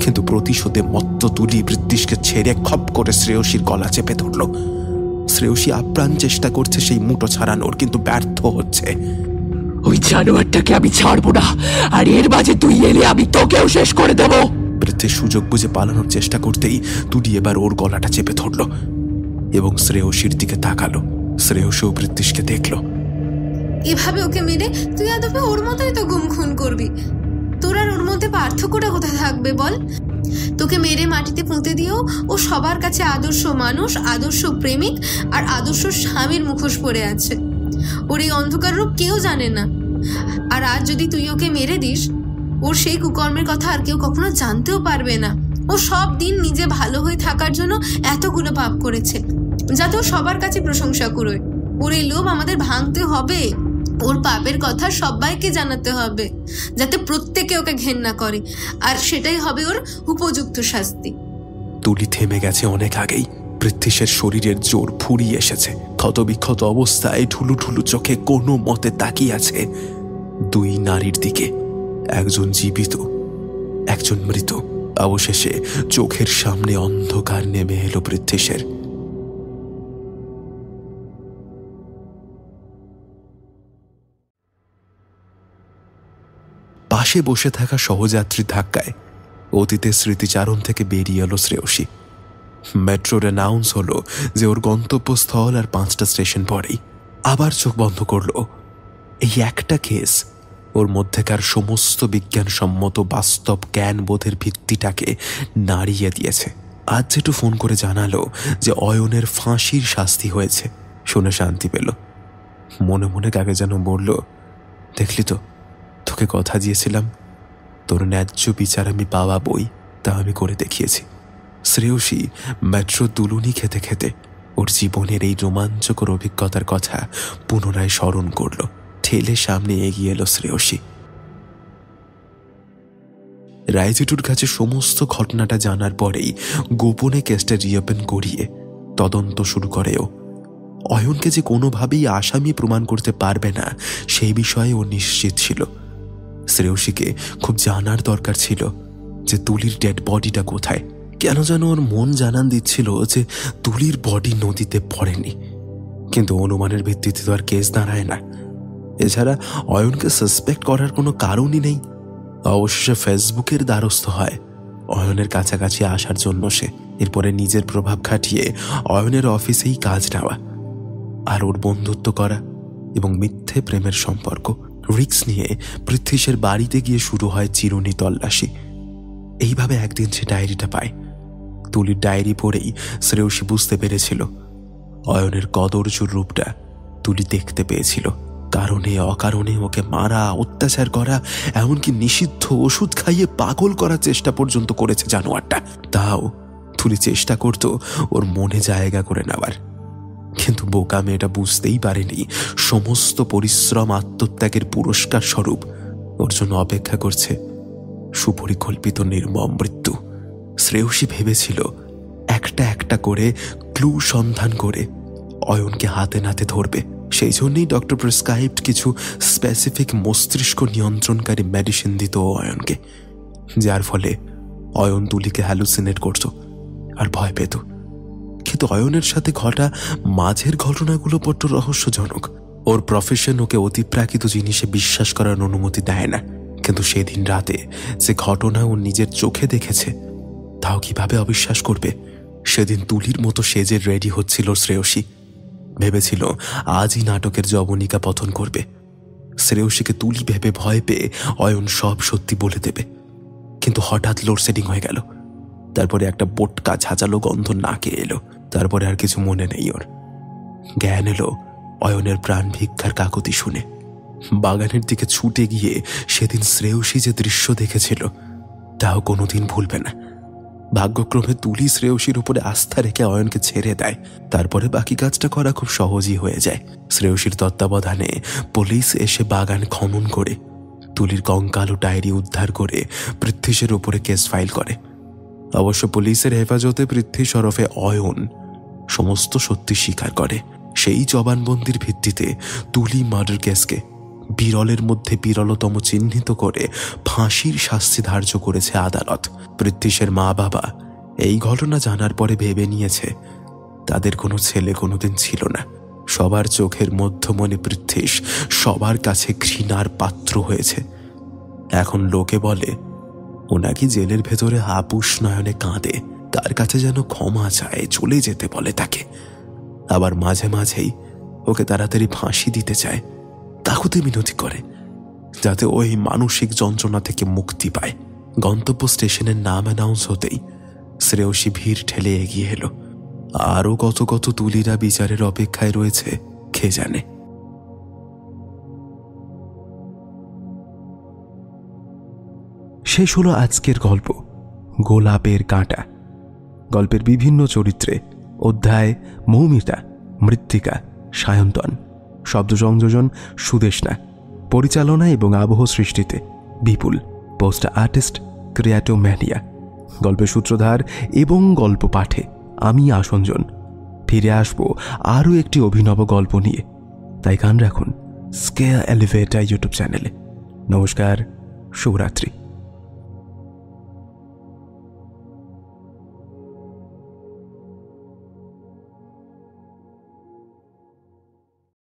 কিন্তু প্রতিশোধে মত্ত তুলি পৃথ্বীশকে ছেড়ে খপ করে শ্রেয়সীর গলা চেপে ধরল। শ্রেয়সী আপ্রাণ চেষ্টা করছে সেই মুঠো ছাড়ানোর, কিন্তু ব্যর্থ হচ্ছে। ওই জানোয়ারটাকে আমি ছাড়বো না, আর এর মাঝে তুই এলে আমি তোকেও শেষ করে দেবো। পৃথ্বীর সুযোগ বুঝে পালানোর চেষ্টা করতেই তুলি এবার ওর গলাটা চেপে ধরল এবং শ্রেয়সীর দিকে তাকালো। শ্রেয়সীও পৃথ্বীশকে দেখল। এভাবে ওকে মেরে তুই আদপে ওর মতোই তো গুম খুন করবি। তোর আর ওর মধ্যে পার্থক্যটা কোথায় থাকবে বল? তোকে মেরে মাটিতে পুঁতে দিয়েও ও সবার কাছে আদর্শ মানুষ, আদর্শ প্রেমিক আর আদর্শ স্বামীর মুখোশ পরে আছে। ওর এই অন্ধকার রূপ কেউ জানে না। আর আজ যদি তুই ওকে মেরে দিস, ওর সেই কুকর্মের কথা আর কেউ কখনো জানতেও পারবে না। ও সব দিন নিজে ভালো হয়ে থাকার জন্য এতগুলো পাপ করেছে, যাতে ও সবার কাছে প্রশংসা কুড়োয়। ওর এই লোভ আমাদের ভাঙতে হবে। ওর পাপের কথা সবাইকে জানাতে হবে, যাতে প্রত্যেকে ওকে ঘেন্না করে, আর সেটাই হবে ওর উপযুক্ত শাস্তি। তুলি থেমে গেছে অনেক আগেই। পৃথ্বীশের শরীরের জোর ফুরিয়ে এসেছে। ক্ষতবিক্ষত অবস্থায় ঢুলু ঢুলু চোখে কোনো মতে তাকিয়ে আছে দুই নারীর দিকে, একজন জীবিত, একজন মৃত। অবশেষে চোখের সামনে অন্ধকার নেমে এলো পৃথ্বীশের। পাশে বসে থাকা সহযাত্রীর ধাক্কায় অতীতের স্মৃতিচারণ থেকে বেরিয়ে এলো শ্রেয়সী। মেট্রোর অ্যানাউন্স হলো যে ওর গন্তব্যস্থল আর 5টা স্টেশন পরেই। আবার চোখ বন্ধ করলো। এই একটা কেস ওর মধ্যেকার সমস্ত বিজ্ঞানসম্মত বাস্তব জ্ঞানবোধের ভিত্তিটাকে নাড়িয়ে দিয়েছে। আজ যেটু ফোন করে জানালো যে অয়নের ফাঁসির শাস্তি হয়েছে, শুনে শান্তি পেল। মনে মনে কাকে যেন বলল, দেখলি তো, তোকে কথা দিয়েছিলাম, তোর ন্যায্য বিচার আমি পাওয়াবই, তা আমি করে দেখিয়েছি। শ্রেয়সী মেট্রো দুলুনি খেতে খেতে ওর জীবনের এই রোমাঞ্চকর অভিজ্ঞতার কথা পুনরায় স্মরণ করল। ঠেলে সামনে এগিয়ে এলো শ্রেয়সী। রায়জিটুর কাছে সমস্ত ঘটনাটা জানার পরেই গোপনে কেসটা রিওপেন করিয়ে তদন্ত শুরু করেও। অয়নকে যে কোনোভাবেই আসামি প্রমাণ করতে পারবে না সেই বিষয়ে ও নিশ্চিত ছিল। শ্রেয়সীকে খুব জানার দরকার ছিল যে তুলির ডেড বডিটা কোথায়। কেন যেন ওর মন জানান দিচ্ছিল যে তুলির বডি নদীতে পড়েনি, কিন্তু অনুমানের ভিত্তিতে তো আর কেস দাঁড়ায় না। এছাড়া অয়নকে সাসপেক্ট করার কোনো কারণই নেই। অবশেষে ফেসবুকের দ্বারস্থ হয় অয়নের কাছাকাছি আসার জন্য সে। এরপরে নিজের প্রভাব খাটিয়ে অয়নের অফিসেই কাজ নেওয়া, আর ওর বন্ধুত্ব করা এবং মিথ্যে প্রেমের সম্পর্ক। রিক্স নিয়ে পৃথ্বীশের বাড়িতে গিয়ে শুরু হয় চিরুনি তল্লাশি। এইভাবে একদিন সে ডায়েরিটা পায়। তুলির ডায়েরি পড়েই শ্রেয়সী বুঝতে পেরেছিল অয়নের কদর্যুর রূপটা তুলি দেখতে পেয়েছিল। কারণে অকারণে ওকে মারা, অত্যাচার করা, এমনকি নিষিদ্ধ ওষুধ খাইয়ে পাগল করার চেষ্টা পর্যন্ত করেছে জানোয়ারটা। তাও তুলি চেষ্টা করত ওর মনে জায়গা করে নেওয়ার, কিন্তু বোকা মেয়েটা বুঝতেই পারেনি সমস্ত পরিশ্রম আত্মত্যাগের পুরস্কার স্বরূপ ওর জন্য অপেক্ষা করছে সুপরিকল্পিত নির্মম মৃত্যু। শ্রেয়সী ভেবেছিল একটা একটা করে ক্লু সন্ধান করে অয়নকে হাতে নাতে ধরবে। সেই জন্যই ডক্টর প্রেসক্রাইবড কিছু স্পেসিফিক মস্তিষ্ক নিয়ন্ত্রণকারী মেডিসিন দিত অয়নকে, যার ফলে অয়ন তুলিকে হ্যালুসিনেট করত আর ভয় পেত। কিন্তু অয়নের সাথে ঘটা মাঝের ঘটনাগুলো বড্ড রহস্যজনক। ওর প্রফেশন ওকে অতিপ্রাকৃত জিনিসে বিশ্বাস করার অনুমতি দেয় না। কিন্তু সেদিন রাতে যে ঘটনা ও নিজের চোখে দেখেছে তাও কিভাবে অবিশ্বাস করবে। সেদিন তুলির মতো সেজে রেডি হচ্ছিল শ্রেয়সী। ভেবেছিল আজই নাটকের যবনিকা পতন করবে। শ্রেয়সীকে তুলি ভেবে ভয় পেয়ে অয়ন সব সত্যি বলে দেবে। কিন্তু হঠাৎ লোডশেডিং হয়ে গেল। তারপরে একটা বোটকা ঝাঁঝালো গন্ধ নাকে এলো। তারপরে আর কিছু মনে নেই ওর। জ্ঞান এলো অয়নের প্রাণ ভিক্ষার কাকতি শুনে। বাগানের দিকে ছুটে গিয়ে সেদিন শ্রেয়সী যে দৃশ্য দেখেছিল তাও কোনোদিন ভুলবে না। ভাগ্যক্রমে তুলি শ্রেয়সীর উপরে আস্থা রেখে অয়নকে ছেড়ে দেয়। তারপরে বাকি কাজটা করা খুব সহজই হয়ে যায়। শ্রেয়সীর তত্ত্বাবধানে পুলিশ এসে বাগান খনন করে তুলির কঙ্কাল ও ডায়েরি উদ্ধার করে পৃথ্বীশের উপরে কেস ফাইল করে। অবশ্য পুলিশের হেফাজতে পৃথ্বী ওরফে অয়ন সমস্ত সত্যি স্বীকার করে। সেই জবানবন্দির ভিত্তিতে তুলি মার্ডার কেসকে বিরলের মধ্যে বিরলতম চিহ্নিত করে ফাঁসির শাস্তি ধার্য করেছে আদালত। পৃথ্বীশের মা বাবা এই ঘটনা জানার পরে ভেবে নিয়েছে তাদের কোনো ছেলে কোনোদিন ছিল না। সবার চোখের মধ্যমণি পৃথ্বীশ সবার কাছে ঘৃণার পাত্র হয়েছে। এখন লোকে বলে ও নাকি জেলের ভেতরে আপুস নয়নে কাঁদে, তার কাছে যেন ক্ষমা চায়, চলে যেতে বলে তাকে। আবার মাঝে মাঝেই ওকে তাড়াতাড়ি ফাঁসি দিতে চায়, কাকুতি মিনতি করে যাতে ওই মানসিক যন্ত্রণা থেকে মুক্তি পায়। গন্তব্য স্টেশনের নাম অ্যানাউন্স হতেই শ্রেয়সী ভিড় ঠেলে এগিয়ে এলো। আরও কত কত তুলিরা বিচারের অপেক্ষায় রয়েছে কে জানে। শেষ হলো আজকের গল্প গোলাপের কাঁটা। গল্পের বিভিন্ন চরিত্রে অধ্যায় মৌমিতা, মৃত্তিকা, সায়ন্তন, শব্দ সংযোজন সুদেশনা, পরিচালনা এবং আবহ সৃষ্টিতে বিপুল, পোস্টার আর্টিস্ট ক্রিয়েটোম্যানিয়া, গল্পের সূত্রধার এবং গল্প পাঠে আমি আসঞ্জন। ফিরে আসব আরও একটি অভিনব গল্প নিয়ে, তাই কান রাখুন স্কেয়ার এলিভেটর ইউটিউব চ্যানেলে। নমস্কার, শুভরাত্রি।